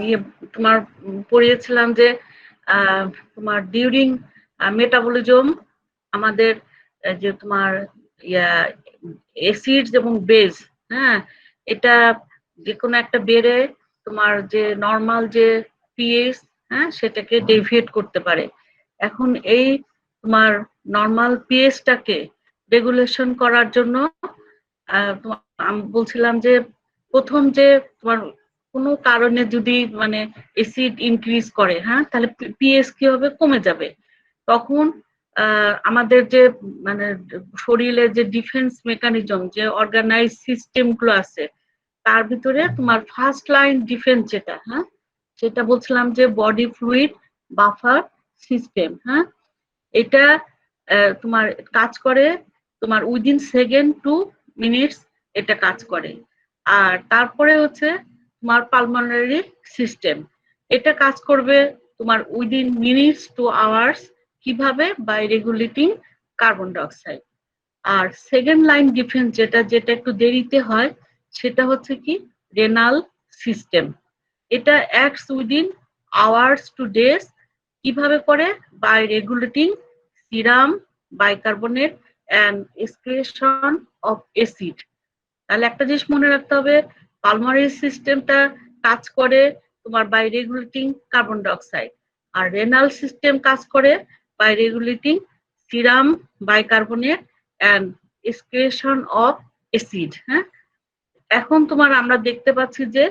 ইয়ে তোমার পড়িয়েছিলাম যে তোমার ডিউরিং মেটাবলিজম আমাদের যে তোমার অ্যাসিডস এবং বেস, হ্যাঁ, এটা যে কোনো একটা বেড়ে তোমার যে নর্মাল যে পিএইচ, হ্যাঁ, সেটাকে ডেভিয়েট করতে পারে। এখন এই তোমার নর্মাল পিএইচটাকে রেগুলেশন করার জন্য আমি বলছিলাম যে প্রথম যে তোমার কোনো কারণে যদি মানে অ্যাসিড ইনক্রিজ করে, হ্যাঁ, তাহলে পিএইচ কি হবে, কমে যাবে। তখন আমাদের যে মানে শরীরের যে ডিফেন্স মেকানিজম, যে অর্গানাইজ সিস্টেম গুলো আছে, তার ভিতরে তোমার ফার্স্ট লাইন ডিফেন্স যেটা, হ্যাঁ, সেটা বলছিলাম যে বডি ফ্লুইড বাফার সিস্টেম, হ্যাঁ, এটা তোমার কাজ করে তোমার উইদিন সেকেন্ড টু মিনিটস এটা কাজ করে। আর তারপরে হচ্ছে তোমার পালমোনারি সিস্টেম, এটা কাজ করবে তোমার উইদিন মিনিটস টু আওয়ার্স। কিভাবে? By regulating carbon dioxide. আর সেকেন্ড লাইন ডিফেন্স যেটা যেটা একটু দেরিতে হয়, সেটা হচ্ছে কি রেনাল সিস্টেম। এটা acts within hours to days. কিভাবে করে? By regulating serum bicarbonate and excretion of acid. তাহলে একটা জিনিস মনে রাখতে হবে, পালমোনারি সিস্টেমটা কাজ করে তোমার বাই রেগুলেটিং কার্বন ডাইঅক্সাইড, আর রেনাল সিস্টেম কাজ করে by regulating serum bicarbonate and excretion of acid. হ্যাঁ, এখন তোমার আমরা দেখতে পাচ্ছি যে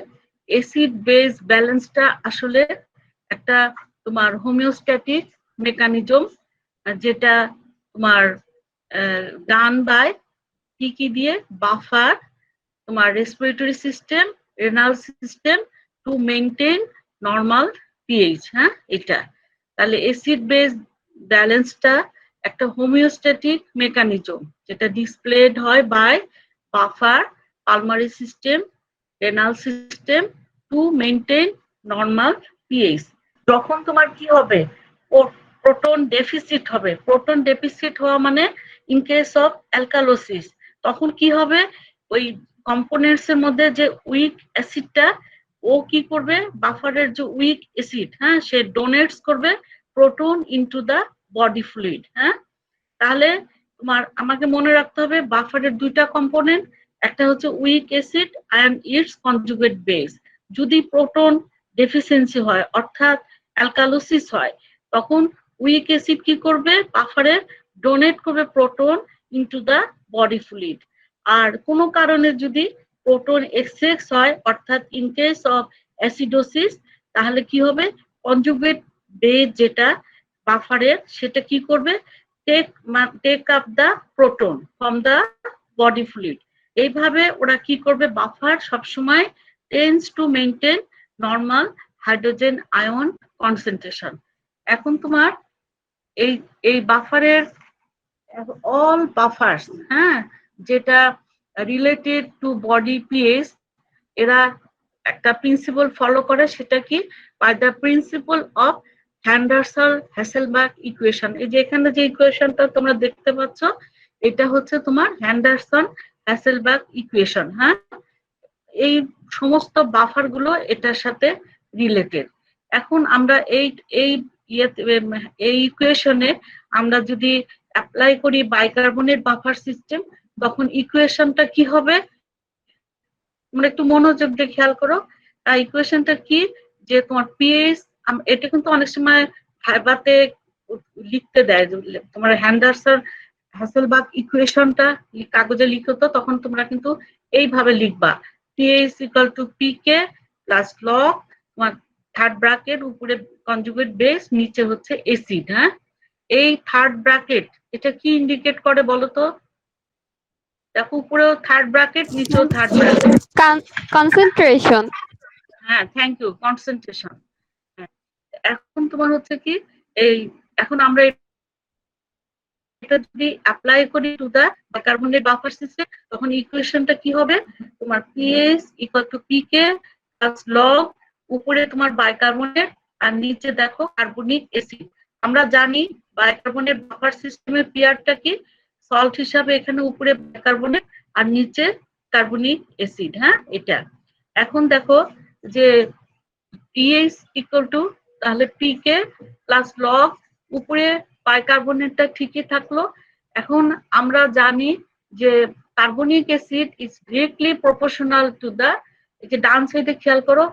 অ্যাসিড বেস ব্যালেন্সটা আসলে একটা তোমার হোমিওস্ট্যাটিক মেকানিজম, যেটা তোমার ডান বাই কি কি দিয়ে, বাফার, তোমার respiratory system, renal system to maintain normal pH. হ্যাঁ, এটা তাহলে অ্যাসিড বেস ব্যালেন্সটা একটা হোমিওস্ট্যাটিক মেকানিজম, যেটা ডিসপ্লেড হয় by buffer, pulmonary system, renal system to maintain normal pH. যখন তোমার কি হবে, প্রোটন ডেফিসিট হবে। প্রোটন ডেফিসিট হওয়া মানে ইন কেস অফ অ্যালকালোসিস, তখন কি হবে, ওই কম্পোনেন্টস এর মধ্যে যে উইক অ্যাসিডটা, ও কি করবে, বাফারের যে উইক অ্যাসিড, হ্যাঁ, সে ডোনেটস করবে proton into the body fluid. হ্যাঁ, তাহলে তোমার আমাকে মনে রাখতে হবে বাফারের দুইটা কম্পোনেন্ট, একটা হচ্ছে weak acid and its conjugate base. যদি প্রোটন ডেফিসিয়েন্সি হয়, অর্থাৎ অ্যালকালোসিস হয়, তখন উইক অ্যাসিড কি করবে, বাফারে ডোনেট করবে proton into the body fluid. আর কোনো কারণে যদি প্রোটন এক্সেস হয়, অর্থাৎ ইন কেস অফ অ্যাসিডোসিস, তাহলে কি হবে, কনজুগেট বেস যেটা বাফারের, সেটা কি করবে, take up the proton from the body fluid. এইভাবে ওরা কি করবে, বাফার সবসময় tends to maintain normal hydrogen ion concentration. এখন তোমার এই এই বাফারের অল বাফার্স, হ্যাঁ, যেটা রিলেটেড টু বডি পিএইচ, এরা একটা প্রিন্সিপাল ফলো করে, সেটা কি, by the principle of Henderson Hasselbalch equation. এই যে এখানে যে ইকুয়েশনটা তোমরা দেখতে পাচ্ছ, এটা হচ্ছে তোমার হ্যান্ডারসন-হাসেলবার্গ ইকুয়েশন। হ্যাঁ, এই সমস্ত বাফার গুলো এটার সাথে রিলেটেড। এখন আমরা এই এই এই ইকুয়েশনে আমরা যদি অ্যাপ্লাই করি বাইকার্বনেট বাফার সিস্টেম, তখন ইকুয়েশনটা কি হবে, তোমরা একটু মনোযোগ দিয়ে খেয়াল করো। ইকুয়েশনটা কি, যে তোমার পিএইচ, এটা কিন্তু অনেক সময় ভাইবাতে লিখতে দেয়, তোমার হ্যাসেলবার্গ ইকুয়েশনটা কাগজে লিখো, তো তখন তোমরা কিন্তু এইভাবে লিখবা, pH equal to pK plus log, তোমার থার্ড ব্র্যাকেট, উপরে কনজুগেট বেস, নিচে হচ্ছে অ্যাসিড। হ্যাঁ, এই থার্ড ব্র্যাকেট এটা কি ইন্ডিকেট করে বলো তো? দেখো, উপরেও থার্ড ব্র্যাকেট, নিচেও থার্ড ব্র্যাকেট, কনসেন্ট্রেশন। হ্যাঁ, থ্যাংক ইউ, কনসেন্ট্রেশন। এখন তোমার হচ্ছে কি, এই এখন আমরা এটা যদি অ্যাপ্লাই করি to the bicarbonate buffer system, তখন ইকুয়েশনটা কি হবে, তোমার pH equal to pK plus log, উপরে তোমার বাইকার্বনেট আর নিচে দেখো কার্বনিক অ্যাসিড। আমরা জানি বাইকার্বনেট বাফার সিস্টেমের পিআরটা কি, সল্ট হিসাবে এখানে উপরে বাইকার্বনেট আর নিচে কার্বনিক অ্যাসিড। হ্যাঁ, এটা এখন দেখো যে পিএইচ ইকুয়াল টু তাহলে পিকে প্লাস লগ উপরে বাইকার্বনেটটা ঠিকই থাকলো। এখন আমরা জানি যে carbonic acid is directly proportional to the, এই যে ডান সাইডে খেয়াল করো,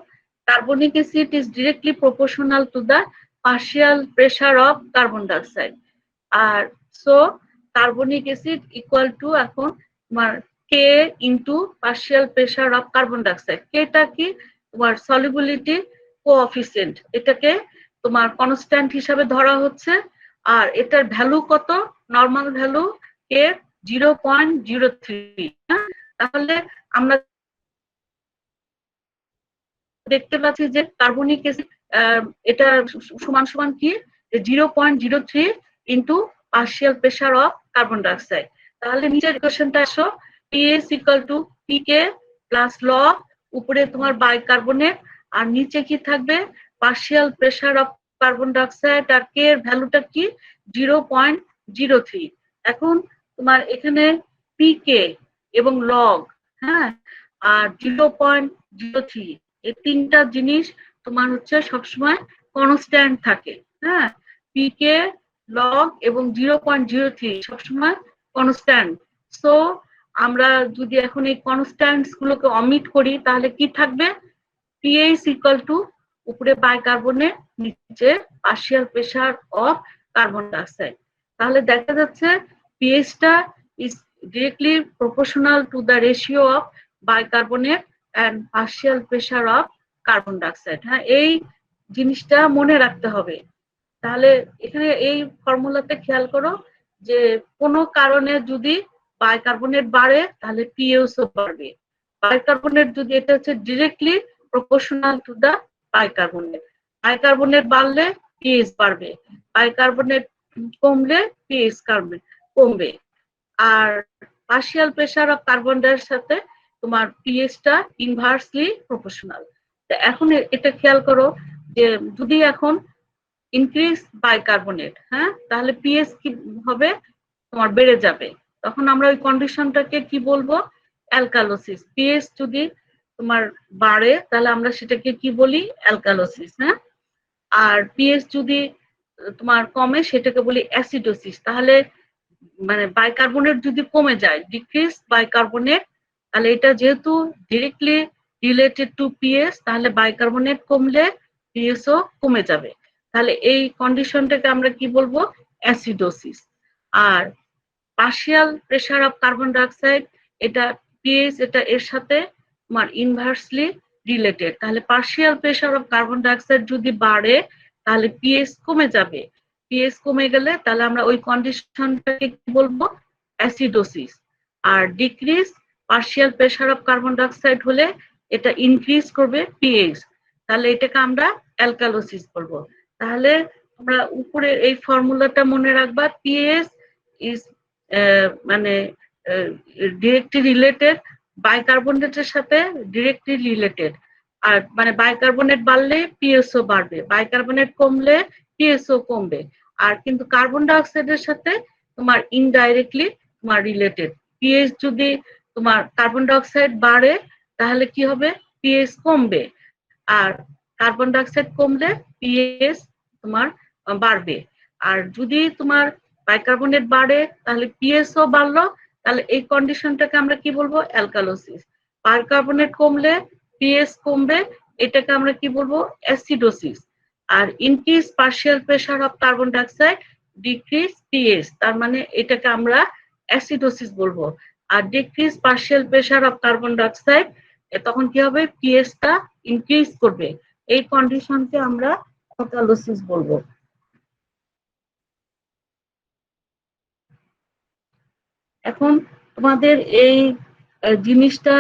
carbonic acid is directly proportional to the partial pressure of carbon dioxide. আর so carbonic acid equal to এখন তোমার K into partial pressure of carbon dioxide. কেটা কি তোমার সলিবিলিটি কোএফিসিয়েন্ট, এটাকে তোমার কনস্ট্যান্ট হিসাবে ধরা হচ্ছে। আর এটার ভ্যালু কত, নর্মাল ভ্যালু কে 0.03। তাহলে আমরা দেখতে পাচ্ছি যে কার্বনিক অ্যাসিড এটা সমান সমান কি 0.03 into partial pressure of carbon dioxide. তাহলে নিচের ইকুয়েশনটা আসো, pH equal to pK plus log উপরে তোমার বাইকার্বনেট আর নিচে কি থাকবে partial pressure of carbon dioxide আর কে এর ভ্যালুটা কি 0.03। এখন তোমার এখানে পিকে এবং লগ, হ্যাঁ, আর 0.03 এই তিনটা জিনিস তোমার হচ্ছে সবসময় কনস্ট্যান্ট থাকে। হ্যাঁ, পিকে লগ এবং 0.03 সবসময় কনস্ট্যান্ট। সো আমরা যদি এখন এই কনস্ট্যান্টস গুলোকে অমিট করি তাহলে কি থাকবে, পিএইচ ইকুয়াল টু উপরে বাইকার্বনেট নিচে partial pressure of carbon dioxide. তাহলে দেখা যাচ্ছে পিএইচটা is directly proportional to the ratio of bicarbonate and partial pressure of carbon dioxide। হ্যাঁ, এই জিনিসটা মনে রাখতে হবে। তাহলে এখানে এই ফর্মুলাতে খেয়াল করো যে কোনো কারণে যদি বাইকার্বনেট বাড়ে তাহলে পিএইচও বাড়বে। বাইকার্বনেট যদি এটা হচ্ছে directly proportional to the bicarbonate, bicarbonate বাড়লে পিএইচ বাড়বে, বাইকার্বনেট কমলে পিএইচ কমবে। আর পার্শিয়াল প্রেসার অফ কার্বন ডাইঅক্সাইডের সাথে তোমার পিএইচটা ইনভার্সলি প্রপোর্শনাল। এখন এটা খেয়াল করো যে যদি এখন ইনক্রিজ বাইকার্বনেট, হ্যাঁ, তাহলে পিএইচ কি হবে তোমার বেড়ে যাবে। তখন আমরা ওই কন্ডিশনটাকে কি বলবো, অ্যালকালোসিস। পিএইচ যদি তোমার বাড়ে তাহলে আমরা সেটাকে কি বলি, অ্যালকালোসিস। হ্যাঁ, আর পিএইচ যদি তোমার কমে সেটাকে বলি অ্যাসিডোসিস। তাহলে মানে বাইকার্বনেট যদি কমে যায়, ডিক্রিজ বাইকার্বনেট, তাহলে এটা যেহেতু ডিরেক্টলি রিলেটেড টু পিএইচ তাহলে বাইকার্বনেট কমলে পিএইচও কমে যাবে। তাহলে এই কন্ডিশনটাকে আমরা কি বলবো, অ্যাসিডোসিস। আর partial pressure of carbon dioxide, এটা পিএইচ এটা এর সাথে তোমার ইনভার্সলি রিলেটেড। তাহলে partial pressure of carbon dioxide যদি বাড়ে তাহলে পিএইচ কমে যাবে, পিএইচ কমে গেলে তাহলে আমরা ওই কন্ডিশনটাকে কি বলবো, অ্যাসিডোসিস। আর decrease partial pressure of carbon dioxide হলে এটা ইনক্রিজ করবে পিএইচ, তাহলে এটাকে আমরা অ্যালকালোসিস বলবো। তাহলে আমরা উপরে এই ফর্মুলাটা মনে রাখবা, পিএইচ ইজ মানে ডিরেক্টলি রিলেটেড বাইকার্বনেটের সাথে, ডিরেক্টলি রিলেটেড। আর মানে বাইকার্বনেট বাড়লে পিএইচও বাড়বে, বাইকার্বনেট কমলে পিএইচও কমবে। আর কিন্তু কার্বন ডাইঅক্সাইডের সাথে তোমার ইনডাইরেক্টলি তোমার রিলেটেড। পিএইচ যদি তোমার কার্বন ডাইঅক্সাইড বাড়ে তাহলে কি হবে, পিএইচ কমবে। আর কার্বন ডাইঅক্সাইড কমলে পিএইচ তোমার বাড়বে। আর যদি তোমার বাইকার্বনেট বাড়ে তাহলে পিএইচও বাড়লো, তাহলে এই কন্ডিশনটাকে আমরা কি বলবো, অ্যালকালোসিস। বাইকার্বনেট কমলে পিএইচ কমবে, এটাকে আমরা কি বলবো, অ্যাসিডোসিস। আর increase partial pressure of carbon dioxide decrease pH, তার মানে এটাকে আমরা অ্যাসিডোসিস বলবো। আর decrease partial pressure of carbon dioxide তখন কি হবে, পিএইচটা ইনক্রিজ করবে, এই কন্ডিশনকে আমরা অ্যালকালোসিস বলবো। এখন তোমাদের এই জিনিসটা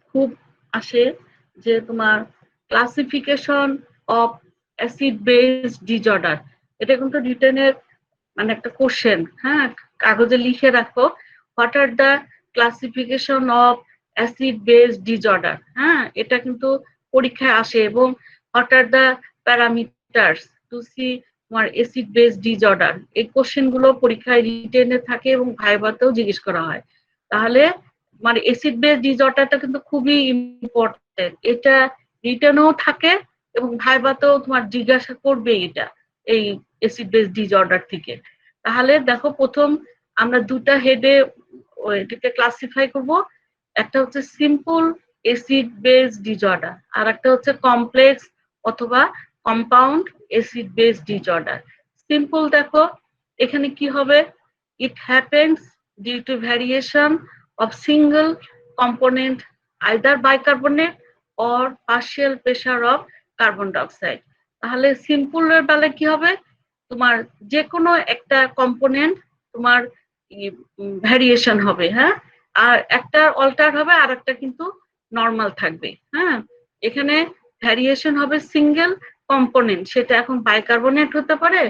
খুব আসে যে তোমার classification of acid base disorder, এটা কিন্তু রিটেনের মানে একটা কোশ্চেন। হ্যাঁ, কাগজে লিখে রাখো, what are the classification of acid base disorder. হ্যাঁ, এটা কিন্তু পরীক্ষায় আসে। এবং what are the parameters to see তোমার অ্যাসিড বেস ডিসঅর্ডার, এই কোশ্চেন গুলো পরীক্ষায় রিটেনে থাকে এবং ভাইভাতেও জিজ্ঞেস করা হয়। তাহলে মানে অ্যাসিড বেস ডিসঅর্ডারটা কিন্তু খুবই ইম্পর্টেন্ট, এটা রিটেনেও থাকে এবং ভাইবাতেও তোমার জিজ্ঞাসা করবে এটা এই অ্যাসিড বেস ডিসঅর্ডার থেকে। তাহলে দেখো প্রথম আমরা দুটা হেডে এটাকে ক্লাসিফাই করব, একটা হচ্ছে সিম্পল অ্যাসিড বেস ডিসঅর্ডার আর একটা হচ্ছে কমপ্লেক্স অথবা compound acid base disorder. Simple দেখো এখানে কি হবে, it happens due to variation of single component either bicarbonate or partial pressure of carbon dioxide। তাহলে সিম্পল এর বেলায় কি হবে, তোমার যে কোনো একটা কম্পোনেন্ট তোমার ভ্যারিয়েশন হবে, হ্যাঁ, আর একটা অল্টার হবে আর একটা কিন্তু নর্মাল থাকবে। হ্যাঁ, এখানে ভ্যারিয়েশন হবে সিঙ্গেল কম্পোনেন্ট, সেটা এখন বাইকার্বনেট হতে পারে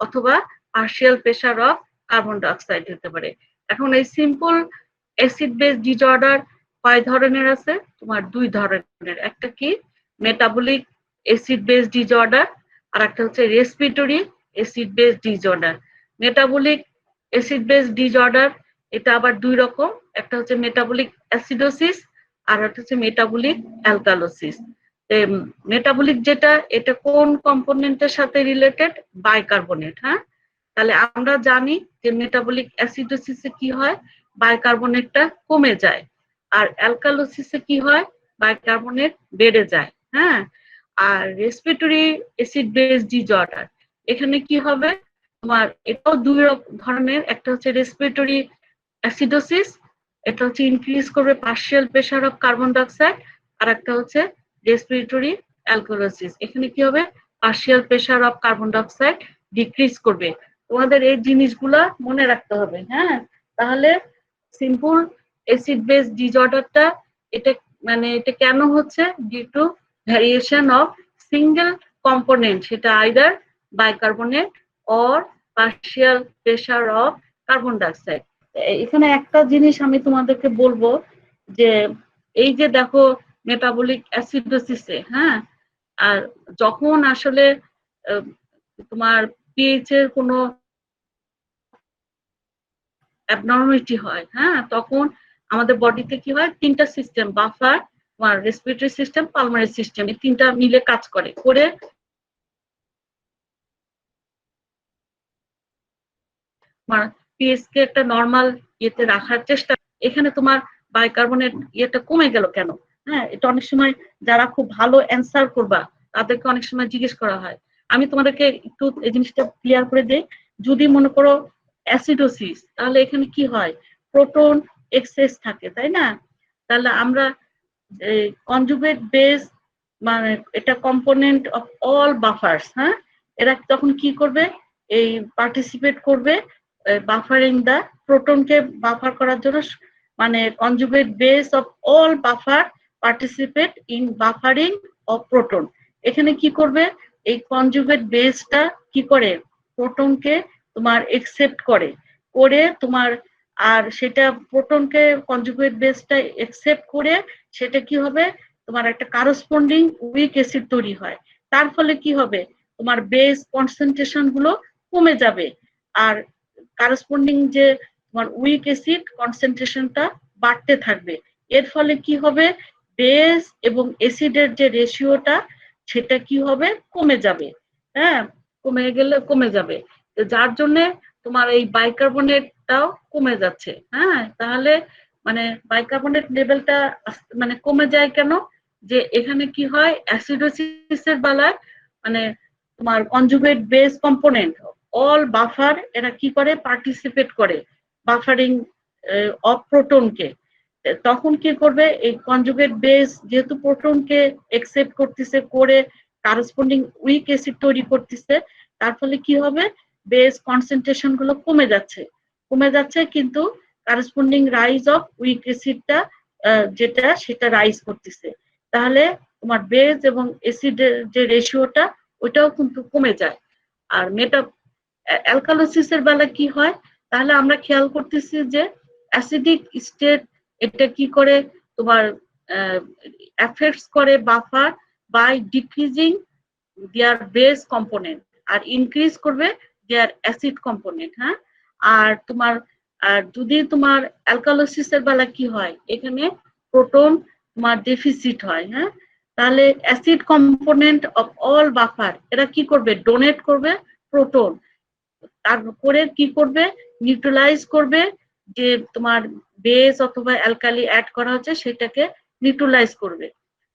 অথবা partial pressure of carbon dioxide হতে পারে। এখন এই সিম্পল অ্যাসিড বেস ডিসঅর্ডার কয় ধরনের আছে, তোমার দুই ধরনের, একটা কি মেটাবলিক অ্যাসিড বেস ডিসঅর্ডার আর একটা হচ্ছে respiratory acid base disorder. Metabolic acid base disorder এটা আবার দুই রকম, একটা হচ্ছে মেটাবলিক অ্যাসিডোসিস আর একটা হচ্ছে মেটাবলিক অ্যালকালোসিস। মেটাবলিক যেটা এটা কোন কম্পোনেন্টের সাথে রিলেটেড, বাইকার্বনেট। হ্যাঁ, তাহলে আমরা জানি যে মেটাবলিক অ্যাসিডোসিসে কি হয়, বাইকার্বনেটটা কমে যায়, আর অ্যালকালোসিসে কি হয়, বাইকার্বনেট বেড়ে যায়। হ্যাঁ, আর রেসপিরেটরি অ্যাসিড বেস ডিসঅর্ডার এখানে কি হবে, তোমার এটাও দুই ধরনের, একটা হচ্ছে রেসপিরেটরি অ্যাসিডোসিস, এটা হচ্ছে ইনক্রিজ করবে partial pressure of carbon dioxide, আর একটা হচ্ছে রেসপিরেটরি অ্যালকোলোসিস, এখানে কি হবে, partial pressure of carbon dioxide decrease করবে। তোমাদের এই জিনিসগুলা মনে রাখতে হবে। হ্যাঁ, তাহলে সিম্পল অ্যাসিড বেস ডিসঅর্ডারটা এটা মানে এটা কেন হচ্ছে, due to variation of single component, সেটা either bicarbonate or partial pressure of carbon dioxide. এখানে একটা জিনিস আমি তোমাদেরকে বলবো যে এই যে দেখো মেটাবলিক অ্যাসিডোসিসে, হ্যাঁ, আর যখন আসলে তোমার পিএইচ এর কোনো অ্যাবনর্মালিটি হয়, হ্যাঁ, তখন আমাদের বডিতে কি হয়, তিনটা সিস্টেম, বাফার, তোমার রেসপিরেটরি সিস্টেম, পালমারি সিস্টেম, এই তিনটা মিলে কাজ করে পিএইচ কে একটা নরমাল ইয়েতে রাখার চেষ্টা। এখানে তোমার বাইকার্বনেট ইয়েটা কমে গেল কেন? হ্যাঁ, এটা অনেক সময় যারা খুব ভালো অ্যান্সার করবা তাদেরকে অনেক সময় জিজ্ঞেস করা হয়। আমি তোমাদেরকে একটু এই জিনিসটা ক্লিয়ার করে দেই। যদি মনে করো অ্যাসিডোসিস, তাহলে এখানে কি হয়, প্রোটন এক্সেস থাকে, তাই না? তাহলে আমরা কনজুগেট বেস মানে এটা কম্পোনেন্ট অফ অল বাফার্স। হ্যাঁ, এরা তখন কি করবে, এই পার্টিসিপেট করবে বাফারিং দা প্রোটনকে বাফার করার জন্য, মানে conjugate base of all buffer participate in buffering of proton. এখানে কি করবে, এই কনজুগেট বেসটা কি করে, প্রোটনকে তোমার একসেপ্ট করে করে তোমার, আর সেটা প্রোটনকে কনজুগেট বেসটা একসেপ্ট করে সেটা কি হবে, তোমার একটা কারসপন্ডিং উইক অ্যাসিড তৈরি হয়। তার ফলে কি হবে, তোমার বেস কনসেন্ট্রেশন গুলো কমে যাবে, আর কারসপন্ডিং যে তোমার উইক অ্যাসিড কনসেন্ট্রেশনটা বাড়তে থাকবে। এর ফলে কি হবে, বেস এবং অ্যাসিডের যে রেশিওটা সেটা কি হবে, কমে যাবে। হ্যাঁ, কমে যাবে, যার জন্য তোমার এই বাইকার্বনেটটাও কমে যাচ্ছে। হ্যাঁ, তাহলে মানে বাইকার্বনেট লেভেলটা মানে কমে যায় কেন, যে এখানে কি হয়, অ্যাসিডোসিসের বেলায় মানে তোমার conjugate base component all buffer এরা কি করে, পার্টিসিপেট করে বাফারিং অফ প্রোটনকে। তখন কি করবে, এই কনজুগেট বেস যেহেতু প্রোটনকে একসেপ্ট করতেছে করে কারসপন্ডিং উইক অ্যাসিড তৈরি করতেছে, তার ফলে কি হবে, বেস কনসেন্ট্রেশন গুলো কমে যাচ্ছে কিন্তু কারসপন্ডিং রাইজ অফ উইক অ্যাসিডটা যেটা সেটা রাইজ করতেছে। তাহলে তোমার বেস এবং অ্যাসিডের যে রেশিওটা ওইটাও কিন্তু কমে যায়। আর অ্যালকালোসিসের বেলা কি হয়, তাহলে আমরা খেয়াল করতেছি যে অ্যাসিডিক স্টেট এটা কি করে, তোমার এফেক্টস করে buffer by decreasing their base component আর ইনক্রিজ করবে দেয়ার অ্যাসিড কম্পোনেন্ট। হ্যাঁ, আর তোমার যদি তোমার অ্যালকালোসিসের বেলা কি হয়, এখানে প্রোটন তোমার ডেফিসিট হয়। হ্যাঁ, তাহলে acid component of all buffer এরা কি করবে, ডোনেট করবে প্রোটন, তারপরে কি করবে, নিউট্রালাইজ করবে, যে তোমার বেস অথবা অ্যালকালি অ্যাড করা হচ্ছে সেটাকে নিউট্রালাইজ করবে।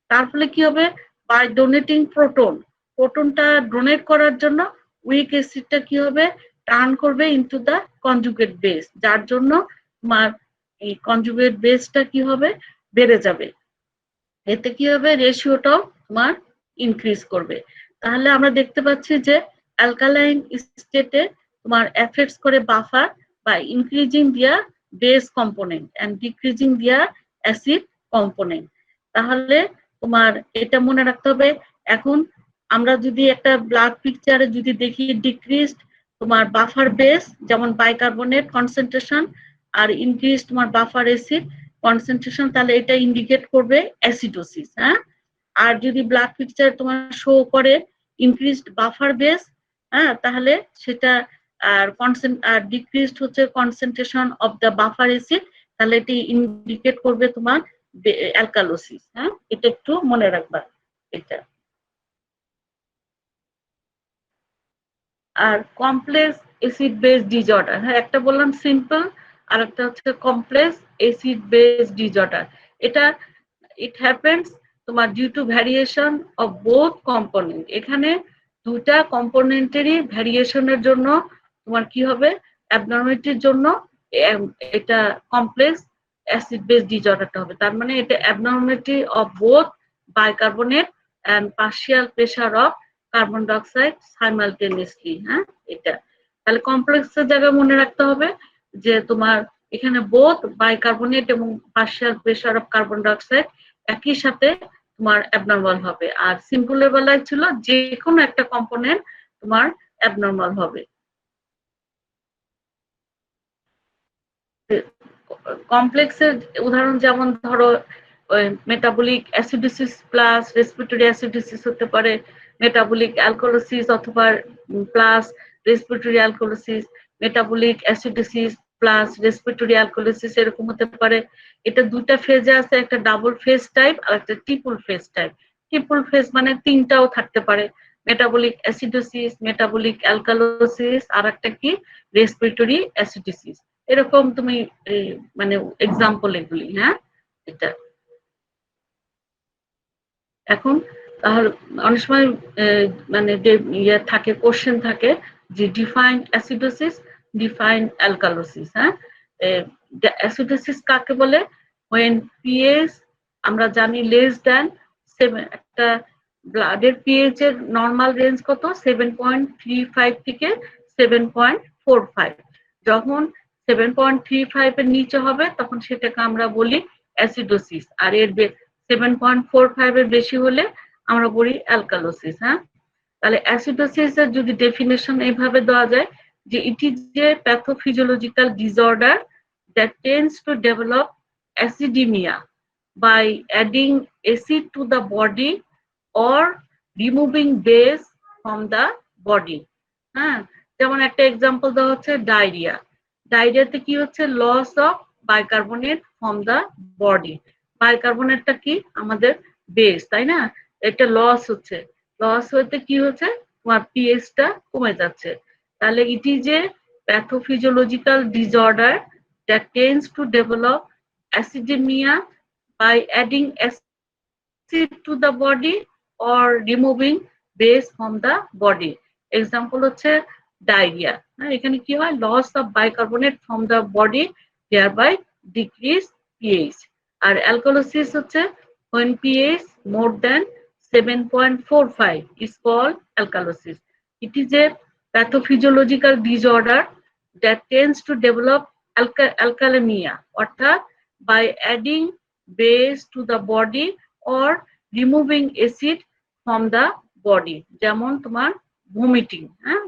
তার ফলে কি হবে, বাই ডোনেটিং প্রোটন, প্রোটনটা ডোনেট করার জন্য উইক অ্যাসিডটা কি হবে, টার্ন করবে ইনটু দা কনজুগেট বেস, যার জন্য তোমার এই কনজুগেট বেসটা কি হবে, বেড়ে যাবে। এতে কি হবে, রেশিওটাও তোমার ইনক্রিজ করবে। তাহলে আমরা দেখতে পাচ্ছি যে অ্যালকালাইন স্টেটে তোমার এফেক্টস করে buffer by increasing their base component and decreasing their acid component। তাহলে তোমার এটা মনে রাখতে হবে। এখন আমরা যদি একটা ব্লাড পিকচারে যদি দেখি ডিক্রিজড তোমার বাফার বেস যেমন বাইকার্বনেট কনসেন্ট্রেশন আর ইনক্রিজ তোমার বাফার অ্যাসিড কনসেন্ট্রেশন, তাহলে এটা ইন্ডিকেট করবে অ্যাসিডোসিস। হ্যাঁ, আর যদি ব্লাড পিকচার তোমার শো করে ইনক্রিজড বাফার বেস, হ্যাঁ, তাহলে সেটা আর ডিক্রিজড হচ্ছে concentration of the buffer acid, তাহলে এটি ইন্ডিকেট করবে তোমার অ্যালকালোসিস। হ্যাঁ, এটা একটু মনে রাখবা এটা। আর কমপ্লেক্স অ্যাসিড বেস ডিসঅর্ডার, হ্যাঁ, একটা বললাম সিম্পল আর একটা হচ্ছে কমপ্লেক্স অ্যাসিড বেস ডিসঅর্ডার। এটা ইট হ্যাপেন্স তোমার due to variation of both component. এখানে দুটা কম্পোনেন্টেরই ভ্যারিয়েশনের জন্য তোমার কি হবে, অ্যাবনর্মালিটির জন্য এটা কমপ্লেক্স অ্যাসিড বেস ডিসঅর্ডারটা হবে। তার মানে এটা abnormality of both bicarbonate and partial pressure of carbon dioxide simultaneously. হ্যাঁ, এটা তাহলে কমপ্লেক্সের জায়গায় মনে রাখতে হবে যে তোমার এখানে বোথ বাইকার্বনেট এবং partial pressure of carbon dioxide একই সাথে তোমার অ্যাবনর্মাল হবে। আর সিম্পলের বেলায় ছিল যে কোনো একটা কম্পোনেন্ট তোমার অ্যাবনর্মাল হবে। কমপ্লেক্সের উদাহরণ যেমন ধরো metabolic acidosis plus respiratory acidosis হতে পারে, মেটাবলিক অ্যালকোলোসিস অথবা plus respiratory alkalosis, metabolic acidosis plus respiratory alkalosis এরকম হতে পারে। এটা দুটা ফেজে আছে, একটা ডাবল ফেজ টাইপ আর একটা triple phase type. Triple phase মানে তিনটাও থাকতে পারে, মেটাবলিক অ্যাসিডোসিস, মেটাবলিক অ্যালকালোসিস আর একটা কি রেসপিরেটরি অ্যাসিডোসিস। এরকম তুমি মানে এক্সাম্পল এগুলি। হ্যাঁ, এটা এখন তাহলে অনেক সময় মানে যে ইয়ে থাকে, কোশ্চেন থাকে যে ডিফাইন অ্যাসিডোসিস, ডিফাইন অ্যালকালোসিস। হ্যাঁ, অ্যাসিডোসিস কাকে বলে, when pH আমরা জানি লেস দ্যান 7, একটা ব্লাডের পিএইচ এর নরমাল রেঞ্জ কত, 7.35 থেকে 7.45। যখন 7.35 এর নিচে হবে তখন সেটাকে আমরা বলি অ্যাসিডোসিস, আর এর 7.45 এর বেশি হলে আমরা বলি অ্যালকালোসিস। হ্যাঁ, তাহলে অ্যাসিডোসিস এর যদি ডেফিনেশন এইভাবে দেওয়া যায় যে it is a pathophysiological disorder that tends to develop acidemia by adding acid to the body or removing base from the body। হ্যাঁ, যেমন একটা এক্সাম্পল দেওয়া হচ্ছে ডায়রিয়া। ডায়রিয়াতে কি হচ্ছে, loss of bicarbonate from the body. বাইকার্বনেটটা কি আমাদের বেস, তাই না, এটা লস হচ্ছে, লস হতে কি হচ্ছে তোমার পিএইচটা কমে যাচ্ছে। তাহলে it is a pathophysiological disorder that tends to develop acidemia by adding acid to the body or removing base from the body। Example হচ্ছে ডায়রিয়া। এখানে কি হয়, loss of bicarbonate from the body thereby decrease pH। আর alkalosis হচ্ছে when pH more than 7.45 is called alkalosis। It is a pathophysiological disorder that tends to develop alkalemia অর্থাৎ by adding base to the body or removing acid from the body, যেমন তোমার vomiting. হ্যাঁ,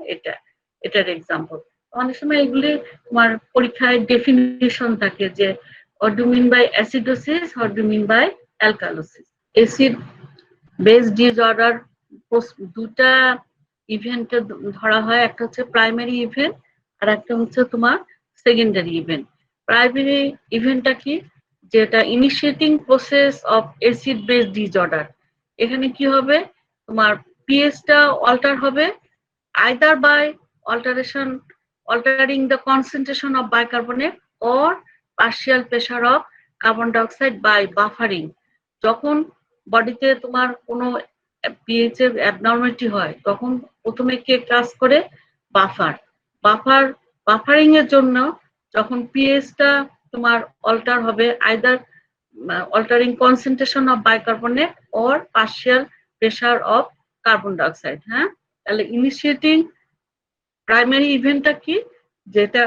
এটার example. অনেক সময় এগুলি তোমার পরীক্ষায় ডেফিনিশন থাকে যে what do you mean by acidosis, what do you mean by alkalosis। Acid base disorder দুটা ইভেন্টে ধরা হয়, একটা হচ্ছে প্রাইমারি ইভেন্ট আর একটা হচ্ছে তোমার সেকেন্ডারি ইভেন্ট। প্রাইমারি ইভেন্টটা কি, যেটা initiating process of acid base disorder. এখানে কি হবে তোমার পিএইচটা অল্টার হবে either by altering the concentration of bicarbonate or partial pressure of carbon dioxide by buffering. যখন বডিতে তোমার কোনো পিএইচ এর অ্যাবনর্মালিটি হয় তখন প্রথমে কে কাজ করে বাফারিং এর জন্য যখন পিএইচটা তোমার অল্টার হবে either altering concentration of bicarbonate or partial pressure of carbon dioxide হ্যাঁ তাহলে ইনিশিয়েটিং প্রাইমারি ইভেন্টটা কি যেটা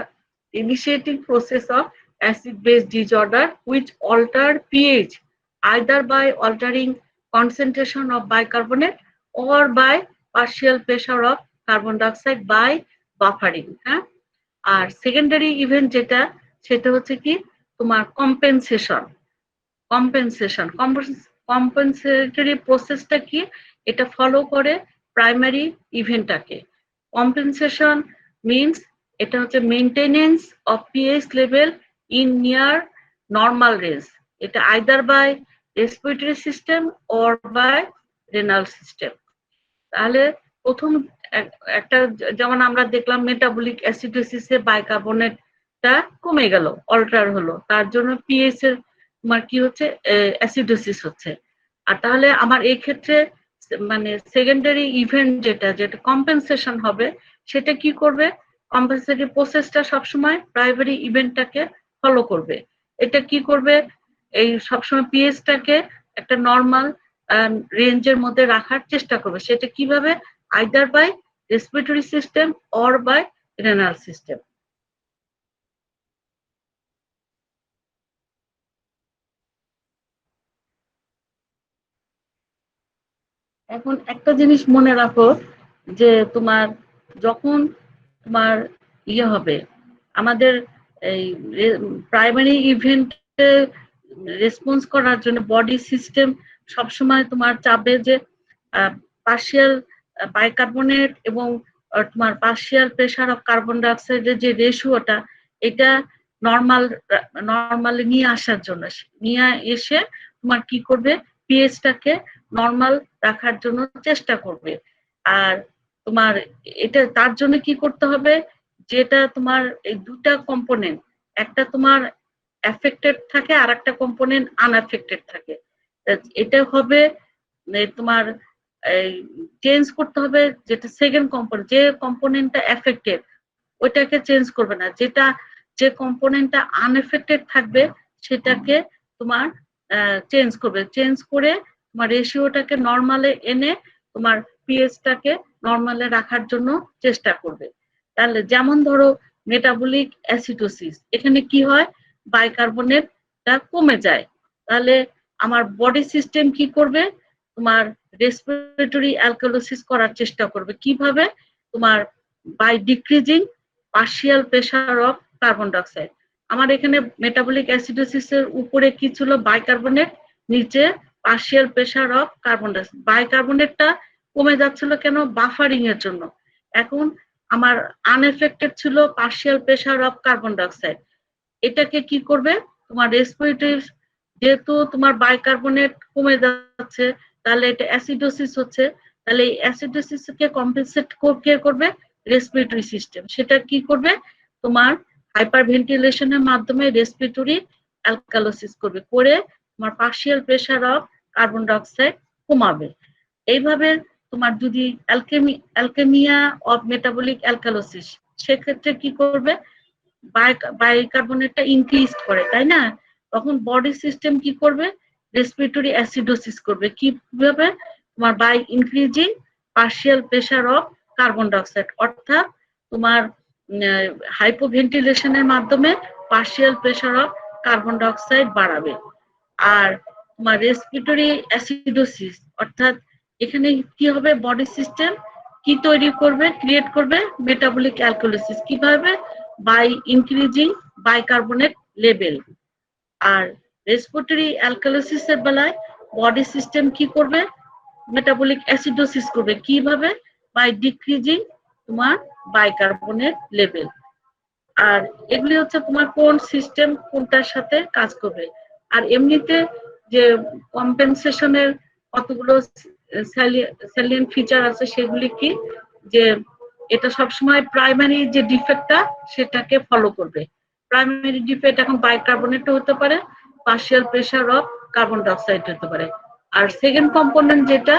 initiating process of acid base disorder which alter pH either by altering concentration of bicarbonate or by partial pressure of carbon dioxide by buffering হ্যাঁ আর secondary event যেটা সেটা হচ্ছে কি তোমার কম্পেনসেটরি প্রসেসটা কি এটা ফলো করে প্রাইমারি ইভেন্টটাকে কম্পেনসেশন মিন্স এটা হচ্ছে maintenance of pH level in near normal range এটা either by respiratory system or by renal system তাহলে প্রথম একটা যেমন আমরা দেখলাম মেটাবলিক অ্যাসিডোসিসে বাইকার্বনেটটা কমে গেল অল্টার হলো তার জন্য পিএইচ এর তোমার কি হচ্ছে অ্যাসিডোসিস হচ্ছে আর তাহলে আমার এই ক্ষেত্রে মানে সেকেন্ডারি ইভেন্ট যেটা কম্পেনসেশন হবে সেটা কি করবে কম্পেনসেটরি প্রসেসটা সবসময় প্রাইমারি ইভেন্টটাকে ফলো করবে এটা কি করবে এই সবসময় পিএইচটাকে একটা নর্মাল রেঞ্জের মধ্যে রাখার চেষ্টা করবে সেটা কিভাবে either by respiratory system or by renal system এখন একটা জিনিস মনে রাখো যে তোমার যখন তোমার ইয়ে হবে আমাদের এই প্রাইমারি ইভেন্টে রেসপন্স করার জন্য বডি সিস্টেম সবসময় তোমার চাবে যে পার্শিয়াল বাইকার্বনেট এবং তোমার পার্শিয়াল প্রেসার অফ কার্বন ডাইঅক্সাইডের যে রেশিওটা এটা নর্মালি নিয়ে আসার জন্য নিয়ে এসে তোমার কি করবে পিএইচটাকে নর্মাল রাখার জন্য চেষ্টা করবে আর তোমার এটা তার জন্য কি করতে হবে যেটা তোমার এই দুটা কম্পোনেন্ট একটা তোমার অ্যাফেক্টেড থাকে আর একটা কম্পোনেন্ট আনএফেক্টেড থাকে এটা হবে তোমার চেঞ্জ করতে হবে যেটা সেকেন্ড কম্পোনেন্ট যে কম্পোনেন্টটা এফেক্টেড ওইটাকে চেঞ্জ করবে না যেটা যে কম্পোনেন্টটা আনএফেক্টেড থাকবে সেটাকে তোমার চেঞ্জ করবে চেঞ্জ করে তোমার রেশিওটাকে নর্মালে এনে তোমার পিএইচটাকে নর্মালে রাখার জন্য চেষ্টা করবে তাহলে যেমন ধরো মেটাবলিক অ্যাসিডোসিস এখানে কি হয় বাইকার্বনেটটা কমে যায় তাহলে আমার বডি সিস্টেম কি করবে তোমার রেসপিরেটরি অ্যালকালোসিস করার চেষ্টা করবে কিভাবে তোমার by decreasing partial pressure of carbon dioxide আমার এখানে মেটাবলিক অ্যাসিডোসিসের উপরে কি ছিল বাইকার্বনেট নিচে partial pressure of carbon dioxide বাইকার্বনেটটা কমে যাচ্ছিল কেন বাফারিং এর জন্য এখন আমার আনএফেক্টেড ছিল partial pressure of carbon dioxide এটাকে কি করবে তোমার রেসপিরেটরি যেহেতু তোমার বাইকার্বনেট কমে যাচ্ছে তাহলে এটা অ্যাসিডোসিস হচ্ছে তাহলে এই অ্যাসিডোসিসকে কম্পেনসেট কে করবে রেসপিরেটরি সিস্টেম সেটা কি করবে তোমার হাইপারভেন্টিলেশনের মাধ্যমে রেসপিরেটরি অ্যালকালোসিস করবে করে তোমার partial pressure of carbon dioxide কমাবে এইভাবে তোমার যদি অ্যালকেমিয়া অফ মেটাবলিক অ্যালকালোসিস সেক্ষেত্রে কি করবে বাইকার্বনেটটা ইনক্রিজ করে তাই না তখন বডি সিস্টেম কি করবে রেসপিরেটরি অ্যাসিডোসিস করবে কিভাবে তোমার by increasing partial pressure of carbon dioxide অর্থাৎ তোমার হাইপোভেন্টিলেশনের মাধ্যমে partial pressure of carbon dioxide বাড়াবে আর তোমার রেসপিরেটরি অ্যাসিডোসিস অর্থাৎ এখানে কি হবে বডি সিস্টেম কি তৈরি করবে ক্রিয়েট করবে মেটাবলিক অ্যালকালোসিস কিভাবে বাই ইনক্রিজিং বাইকার্বনেট লেভেল আর রেসপিরেটরি অ্যালকালোসিসের বেলায় বডি সিস্টেম কি করবে মেটাবলিক অ্যাসিডোসিস করবে কিভাবে বাই ডিক্রিজিং তোমার বাইকার্বনেট লেভেল আর এগুলি হচ্ছে তোমার কোন সিস্টেম কোনটার সাথে কাজ করবে আর এমনিতে যে কতগুলো স্যালিয়েন্ট ফিচার আছে, সেগুলি কি, যে এটা সবসময় প্রাইমারি যে ডিফেক্টটা সেটাকে ফলো করবে। প্রাইমারি ডিফেক্ট এখন বাইকার্বনেট হতে পারে, partial pressure of carbon dioxide হতে পারে। আর সেকেন্ড কম্পোনেন্ট যেটা,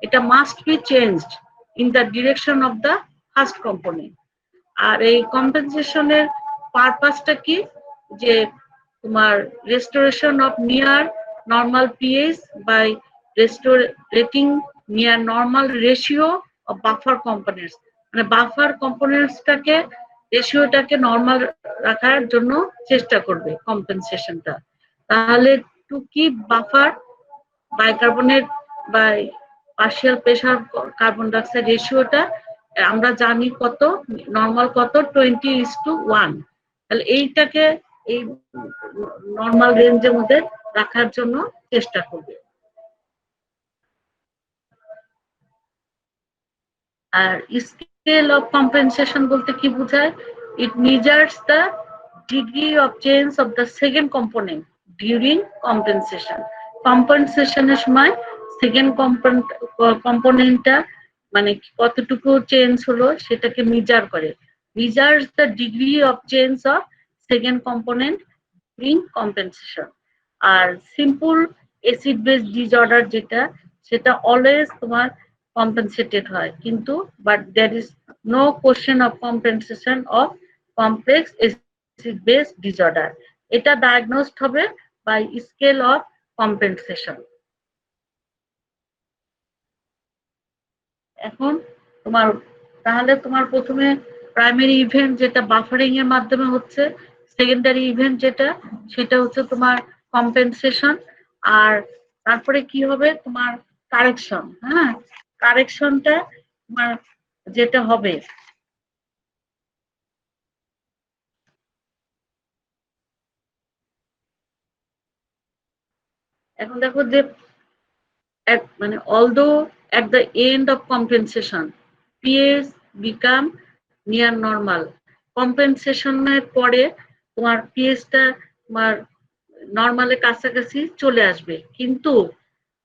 এটা must be changed in the direction of the first component. আর এই কম্পেনসেশনের পারপাসটা কি, যে তোমার restoration of near normal pH by restorating near normal ratio of buffer components, মানে বাফার কম্পোনেন্টসটাকে রেশিওটাকে নর্মাল রাখার জন্য চেষ্টা করবে কম্পেনসেশনটা। তাহলে to keep buffer bicarbonate by partial pressure carbon dioxide রেশিওটা আমরা জানি কত, নর্মাল কত, 20:1। তাহলে এইটাকে এই নর্মাল রেঞ্জের মধ্যে রাখার জন্য চেষ্টা করবে। আর স্কেল অফ কম্পেনসেশন বলতে কি বোঝায়? It measures the degree of change of the second component during compensation. কম্পেনসেশনের সময় সেকেন্ড কম্পোনেন্টটা মানে কতটুকু চেঞ্জ হলো সেটাকে মেজার করে। Measures the degree of change of second component during compensation. আর সিম্পল অ্যাসিড বেস ডিসঅর্ডার যেটা, সেটা অলওয়েজ তোমার compensated হয়, কিন্তু but there is no question of compensation of complex acid base disorder. এটা diagnosed হবে by scale of compensation. এখন তোমার তাহলে তোমার প্রথমে প্রাইমারি ইভেন্ট যেটা বাফারিং এর মাধ্যমে হচ্ছে, সেকেন্ডারি ইভেন্ট যেটা সেটা হচ্ছে তোমার কম্পেনসেশন, আর তারপরে কি হবে তোমার কারেকশন। হ্যাঁ, কারেকশনটা তোমার যেটা হবে, এখন দেখো যে মানে although at the end of compensation pH become near normal, কম্পেনসেশনের পরে তোমার পিএইচটা তোমার নর্মালের কাছাকাছি চলে আসবে, কিন্তু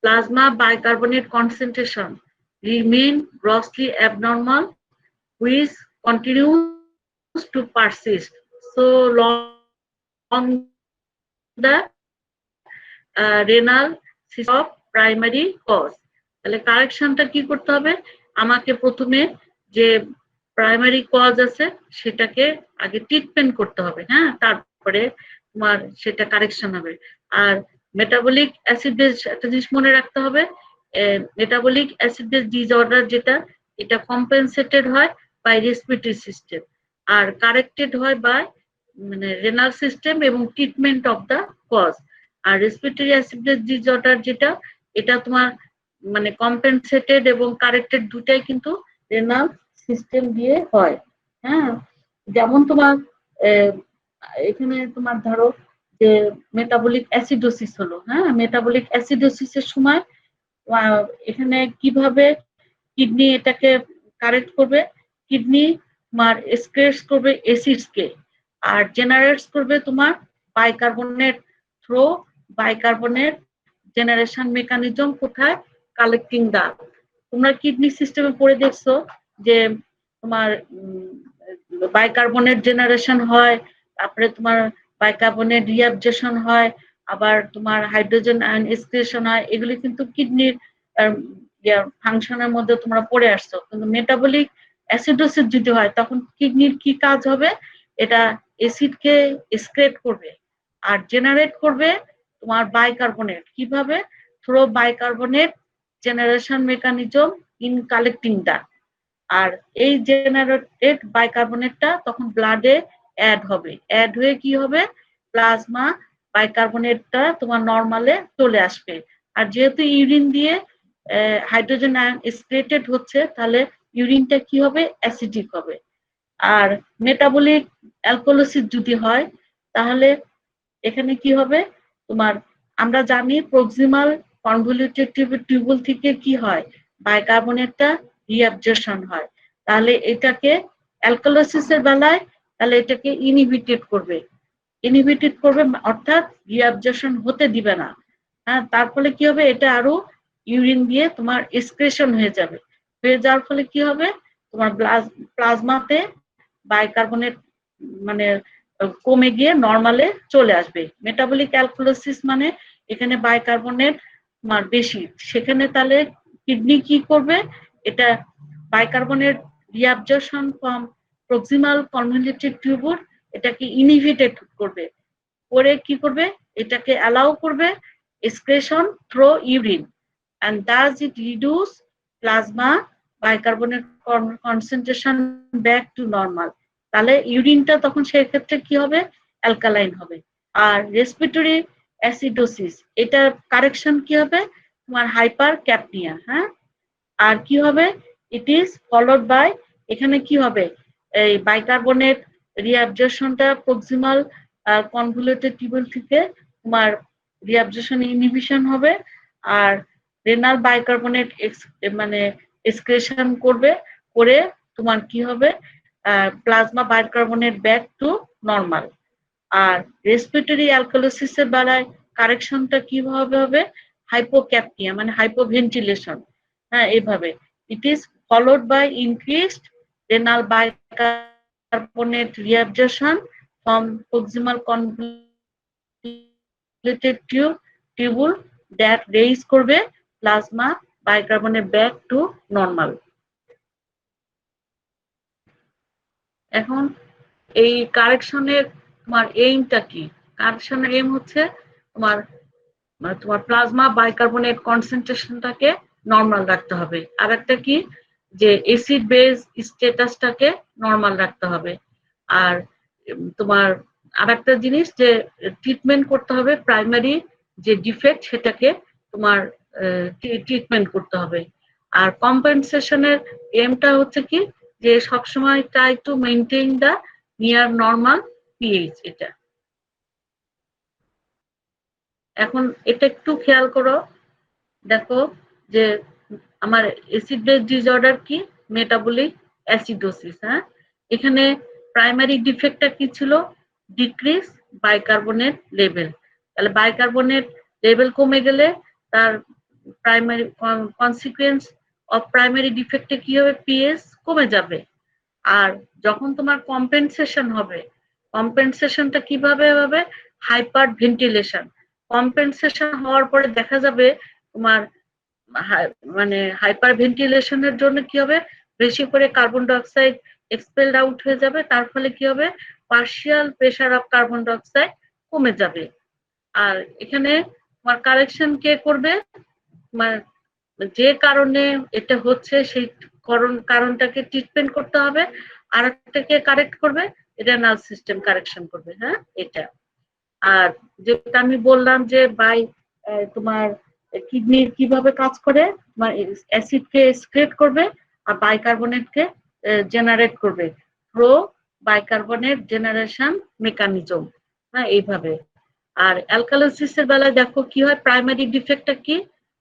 plasma bicarbonate concentration remain grossly abnormal which continues to persist so long the renal system of primary cause. তাহলে কারেকশনটা কি করতে হবে? আমাকে প্রথমে যে প্রাইমারি কজ আছে সেটাকে আগে ট্রিটমেন্ট করতে হবে, হ্যাঁ, তারপরে তোমার সেটা কারেকশন হবে। আর মেটাবলিক অ্যাসিড বেস একটা জিনিস মনে রাখতে হবে, মেটাবলিক অ্যাসিড বেস ডিসঅর্ডার যেটা, এটা কম্পেনসেটেড হয় বাই রেসপিরেটরি সিস্টেম, আর কারেক্টেড হয় বাই মানে রেনাল সিস্টেম এবং ট্রিটমেন্ট অফ দ্য কজ। আর রেসপিরেটরি অ্যাসিড বেস ডিসঅর্ডার যেটা, এটা তোমার মানে কম্পেনসেটেড এবং কারেক্টেড দুটাই কিন্তু রেনাল সিস্টেম দিয়ে হয়। হ্যাঁ, যেমন তোমার এখানে তোমার ধরো যে মেটাবলিক অ্যাসিডোসিস হলো, হ্যাঁ, মেটাবলিক অ্যাসিডোসিসের সময় এখানে কিভাবে কিডনি এটাকে কারেক্ট করবে? কিডনি তোমার এক্সক্রেটস করবে অ্যাসিডসকে, আর জেনারেটস করবে তোমার bicarbonate through bicarbonate generation mechanism কোথায়? Collecting the. তোমরা কিডনি সিস্টেমে পড়ে দেখছো যে তোমার বাইকার্বনেট জেনারেশন হয়, তারপরে তোমার বাইকার্বনেট রিঅ্যাবজর্পশন হয়, আবার তোমার হাইড্রোজেন আয়ন এক্সক্রিশন হয়। এগুলি কিন্তু কিডনির ফাংশনের মধ্যে তোমরা পড়ে আসছো। কিন্তু মেটাবলিক অ্যাসিডোসিস যদি হয় তখন কিডনির কি কাজ হবে? এটা অ্যাসিডকে এক্সক্রেট করবে আর জেনারেট করবে তোমার বাইকার্বনেট। কিভাবে? Through bicarbonate generation mechanism in collecting the. আর এই জেনারেটেড বাইকার্বনেটটা তখন ব্লাডে অ্যাড হবে, অ্যাড হয়ে কি হবে? প্লাজমা বাইকার্বনেটটা তোমার নরমালে চলে আসবে। আর যেহেতু ইউরিন দিয়ে হাইড্রোজেন আয়ন এক্সক্রেটেড হচ্ছে, তাহলে ইউরিনটা কি হবে? অ্যাসিডিক হবে। আর মেটাবলিক অ্যালকোহলিসিস যদি হয় তাহলে এখানে কি হবে? তোমার আমরা জানি প্রক্সিমাল কনভলিউটেড টিউবুল থেকে কি হয়? বাইকার্বনেটটা রিঅ্যাবজর্পশন হয়। তাহলে এটাকে অ্যালকোহলিসিসের বেলায় তাহলে এটাকে ইনহিবিটেড করবে, অর্থাৎ রিঅ্যাবজর্পশন হতে দিবে না। হ্যাঁ, তার ফলে কি হবে? এটা আরো ইউরিন দিয়ে তোমার এক্সক্রেশন হয়ে যাবে, হয়ে যাওয়ার ফলে কি হবে, তোমার প্লাজমাতে বাইকার্বনেট মানে কমে গিয়ে নর্মালে চলে আসবে। মেটাবলিক অ্যালকোলিসিস মানে এখানে বাইকার্বনেট তোমার বেশি, সেখানে তাহলে কিডনি কি করবে, এটা bicarbonate reabsorption from proximal convoluted tubule এটাকে ইনহিবিটেড করবে, করে কি করবে, এটাকে অ্যালাউ করবে excretion through urine, and thus it reduce plasma bicarbonate concentration back to normal। তাহলে ইউরিনটা তখন সেই ক্ষেত্রে কি হবে, অ্যালকালাইন হবে। আর রেসপিরেটরি অ্যাসিডোসিস এটা কারেকশন কি হবে, তোমার হাইপার ক্যাপনিয়া। হ্যাঁ, আর কি হবে, ইট ইজ ফলোড বাই, এখানে কি হবে, এই বাইকার্বনেট রিঅ্যাবজর্পশনটা প্রক্সিমাল কনভলিউটেড টিউবুল থেকে তোমার রিঅ্যাবজর্পশন ইনহিবিশন হবে, আর রেনাল বাইকার্বনেট মানে এক্সক্রেশন করবে, করে তোমার কি হবে, plasma bicarbonate back to normal. আর রেসপিরেটরি অ্যালকোলিসিসের বেলায় কারেকশনটা কিভাবে হবে, হাইপোক্যাপনিয়া মানে হাইপোভেন্টিলেশন। হ্যাঁ, এইভাবে it is followed by increased renal bicarbonate reabsorption from proximal convoluted tubule that raise করবে plasma bicarbonate back to normal. এখন এই কারেকশনের তোমার এইমটা কি, কারেকশনের এইম হচ্ছে তোমার তোমার প্লাজমা বাইকার্বনেট কনসেন্ট্রেশনটাকে নর্মাল রাখতে হবে, আর একটা কি যে অ্যাসিড বেজ স্ট্যাটাসটাকে নর্মাল রাখতে হবে। আর তোমার আর একটা জিনিস যে ট্রিটমেন্ট করতে হবে প্রাইমারি যে ডিফেক্ট সেটাকে তোমার ট্রিটমেন্ট করতে হবে। আর কম্পেনসেশনের এমটা হচ্ছে কি যে সবসময় try to maintain the near normal pH. এটা এখন এটা একটু খেয়াল করো, দেখো যে আমার অ্যাসিড বেস ডিসঅর্ডার কি, মেটাবলিক অ্যাসিডোসিস। হ্যাঁ, এখানে প্রাইমারি ডিফেক্টটা কি ছিল, ডিক্রিজ বাইকার্বনেট লেভেল। তাহলে বাইকার্বনেট লেভেল কমে গেলে তার প্রাইমারি কনসিকুয়েন্স অফ প্রাইমারি ডিফেক্টে কি হবে, পিএস কমে যাবে। আর যখন তোমার কম্পেনসেশন হবে, কম্পেনসেশনটা কিভাবে হবে, হাইপার ভেন্টিলেশন। কম্পেনসেশন হওয়ার পরে দেখা যাবে তোমার মানে হাইপার ভেন্টিলেশনের জন্য কি হবে, বেশি করে কার্বন ডাইঅক্সাইড এক্সপেলড আউট হয়ে যাবে, তার ফলে কি হবে, partial pressure of carbon dioxide কমে যাবে। আর এখানে তোমার কারেকশন কে করবে, মানে যে কারণে এটা হচ্ছে সেই কারণটাকে ট্রিটমেন্ট করতে হবে, আর একটাকে কারেক্ট করবে, রেনাল সিস্টেম কারেকশন করবে। হ্যাঁ, এটা। আর যেটা আমি বললাম যে বাই তোমার কিডনির কিভাবে কাজ করে, তোমার অ্যাসিডকে এক্সক্রেট করবে আর বাইকার্বনেটকে জেনারেট করবে, প্রো বাইকার্বনেট জেনারেশন মেকানিজম। হ্যাঁ, এইভাবে। আর অ্যালকালোসিসের বেলায় দেখো কি হয়, প্রাইমারি ডিফেক্টটা কি,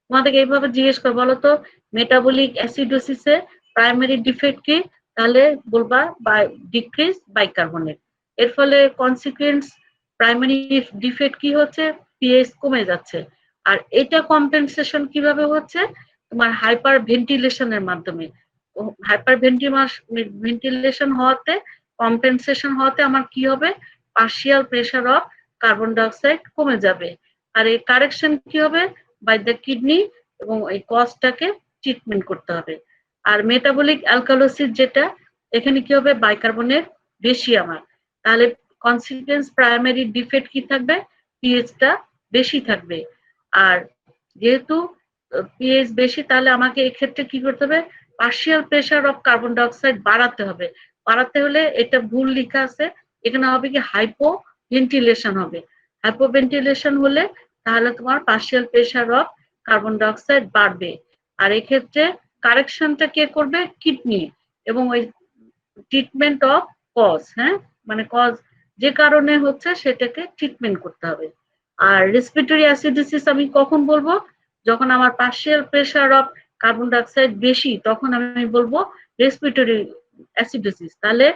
তোমাদেরকে এইভাবে জিজ্ঞেস করে বলো তো, মেটাবলিক অ্যাসিডোসিসে প্রাইমারি ডিফেক্ট কি, তাহলে বলবা ডিক্রিজ বাইকার্বনেট। এর ফলে কনসিকুয়েন্স প্রাইমারি ডিফেক্ট কি হচ্ছে, পিএইচ কমে যাচ্ছে। আর এটা কম্পেনসেশন কিভাবে হচ্ছে, তোমার হাইপার ভেন্টিলেশনের মাধ্যমে। হাইপার ভেন্টিলেশন হওয়াতে, কম্পেনসেশন হওয়াতে আমার কি হবে, partial pressure of carbon dioxide কমে যাবে। আর এই কারেকশন কি হবে, বাই দ্য কিডনি, এবং এই কজটাকে ট্রিটমেন্ট করতে হবে। আর মেটাবলিক অ্যালকালোসিস যেটা, এখানে কি হবে, বাইকার্বনেট বেশি আমার, তাহলে কনসিকুয়েন্স প্রাইমারি ডিফেক্ট কি থাকবে, পিএইচটা বেশি থাকবে। আর যেহেতু পিএইচ বেশি, তাহলে আমাকে এক্ষেত্রে কি করতে হবে, partial pressure of carbon dioxide বাড়াতে হবে। বাড়াতে হলে এটা ভুল লেখা আছে, এখানে হবে কি হাইপো ভেন্টিলেশন হবে। হাইপো ভেন্টিলেশন হলে তাহলে তোমার partial pressure of carbon dioxide বাড়বে। আর এক্ষেত্রে কারেকশনটা কে করবে, কিডনি, এবং ওই ট্রিটমেন্ট অফ কজ। হ্যাঁ, মানে কজ যে কারণে হচ্ছে সেটাকে ট্রিটমেন্ট করতে হবে। আর রেসপিরেটরি অ্যাসিডোসিস আমি কখন বলবো, যখন আমার partial pressure of carbon dioxide বেশি, তখন আমি বলবো রেসপিরেটরি অ্যাসিডোসিস। তাহলে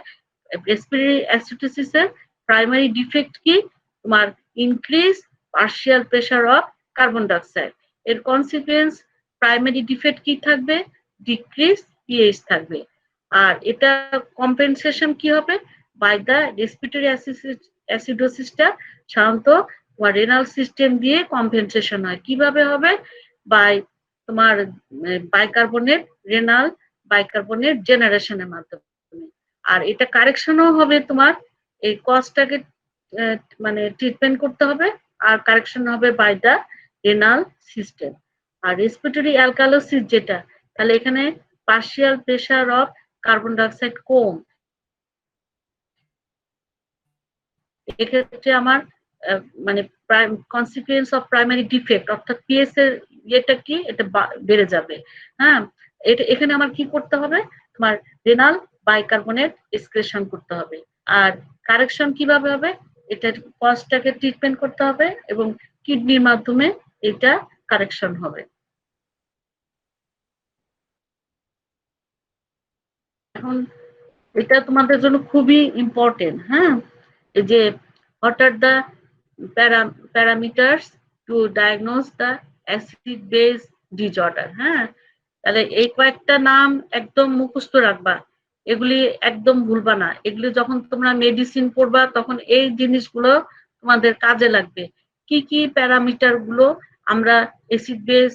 রেসপিরেটরি অ্যাসিডোসিসের প্রাইমারি ডিফেক্ট কি, তোমার increase partial pressure of carbon dioxide. এর কনসিকুয়েন্স প্রাইমারি ডিফেক্ট কি থাকবে, ডিক্রিজ পিএইচ থাকবে। আর এটা কম্পেনসেশন কি হবে, বাই দ্য রেসপিরেটরি অ্যাসিডোসিসটা সাধারণত রেনাল সিস্টেম দিয়ে কম্পেনসেশন হয়। কিভাবে হবে, বাই তোমার বাইকার্বনেট রেনাল বাইকার্বনেট জেনারেশনের মাধ্যমে। আর এটা কারেকশনও হবে তোমার এই কজটাকে মানে ট্রিটমেন্ট করতে হবে, আর কারেকশন হবে বাই দ্য রেনাল সিস্টেম। আর রেসপিরেটরি অ্যালকালোসিস যেটা, তাহলে এখানে partial pressure of carbon dioxide কম, এক্ষেত্রে আমার মানে কনসিকুয়েন্স অফ প্রাইমারি ডিফেক্ট অর্থাৎ পিএস এর ইয়েটা কি, এটা বেড়ে যাবে। হ্যাঁ, এটা এখানে আমার কি করতে হবে, তোমার রেনাল বাইকার্বনেট এক্সক্রেশন করতে হবে। আর কারেকশন কিভাবে হবে, এটার কজটাকে ট্রিটমেন্ট করতে হবে এবং কিডনির মাধ্যমে এটা কারেকশন হবে। এখন এটা তোমাদের জন্য খুবই ইম্পর্টেন্ট। হ্যাঁ, এই যে what are the parameters to diagnose the acid base disorder। হ্যাঁ, তাহলে এই কয়েকটা নাম একদম মুখস্থ রাখবা, এগুলি একদম ভুলবা না। এগুলি যখন তোমরা মেডিসিন পড়বা তখন এই জিনিসগুলো তোমাদের কাজে লাগবে। কি কি প্যারামিটার গুলো আমরা অ্যাসিড বেস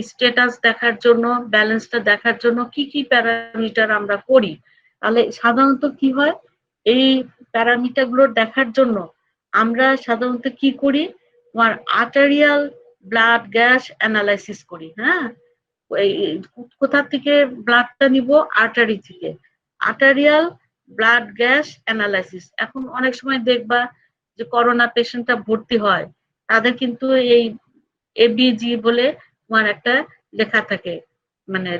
স্ট্যাটাস দেখার জন্য, ব্যালেন্সটা দেখার জন্য কি কি প্যারামিটার আমরা করি, তাহলে সাধারণত কি হয়, এই প্যারামিটার গুলো দেখার জন্য আমরা সাধারণত কি করি, তোমার আর্টেরিয়াল ব্লাড গ্যাস অ্যানালাইসিস করি। হ্যাঁ, কোথা থেকে ব্লাডটা নিব, আর্টারি থেকে, আর্টারিয়াল ব্লাড গ্যাস অ্যানালাইসিস। এখন অনেক সময় দেখবা যে করোনা পেশেন্টটা ভর্তি হয়, তাদের কিন্তু এই এবিজি বলে তোমার একটা লেখা থাকে, মানে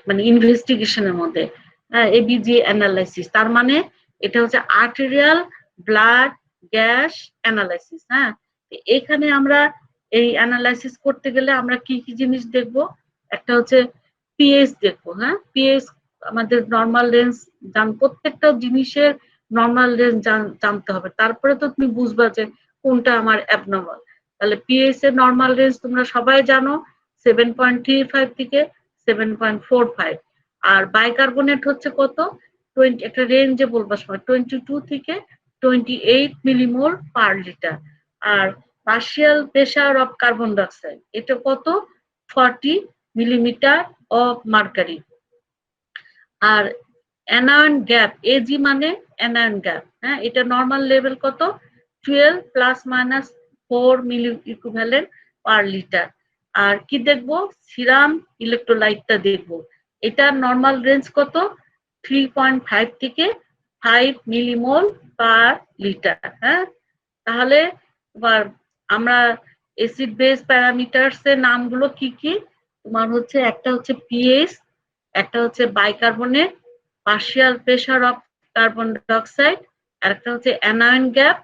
মানে ইনভেস্টিগেশনের মধ্যে এবিজি অ্যানালাইসিস, তার মানে এটা হচ্ছে আর্টেরিয়াল ব্লাড গ্যাস অ্যানালাইসিস। হ্যাঁ, এখানে আমরা এই অ্যানালাইসিস করতে গেলে আমরা কি কি জিনিস দেখব, একটা হচ্ছে পিএইচ দেখবো। হ্যাঁ, পিএইচ আমাদের নর্মাল রেঞ্জ প্রত্যেকটা জিনিসের নর্মাল রেঞ্জ জানতে হবে, তারপরে তো তুমি বুঝবা যে কোনটা আমার অ্যাবনর্মাল। তাহলে পিএইচ এর নর্মাল রেঞ্জ তোমরা সবাই জানো 7.35 থেকে 7.45। আর বাইকার্বনেট হচ্ছে কত, 20, একটা রেঞ্জে বলবার সময় 22 থেকে 28 মিলিমোল পার লিটার। আর partial pressure of carbon dioxide এটা কত, 40 মিলিমিটার অফ মার্কারি। আর অ্যানায়ন গ্যাপ, এজি মানে অ্যানায়ন গ্যাপ। হ্যাঁ, এটা নর্মাল লেভেল কত, 12 ± 4 মিলি ইকুইভ্যালেন্ট পার লিটার। আর কি দেখবো, সিরাম ইলেকট্রোলাইটটা দেখবো, এটা নর্মাল রেঞ্জ কত, 3.5 থেকে 5 মিলিমোল পার লিটার। হ্যাঁ, তাহলে এবার আমরা অ্যাসিড বেস প্যারামিটারস এর নামগুলো কি কি, তোমার হচ্ছে একটা হচ্ছে পিএইচ, একটা হচ্ছে bicarbonate, partial pressure of carbon dioxide, আর একটা হচ্ছে অ্যানায়ন গ্যাপ,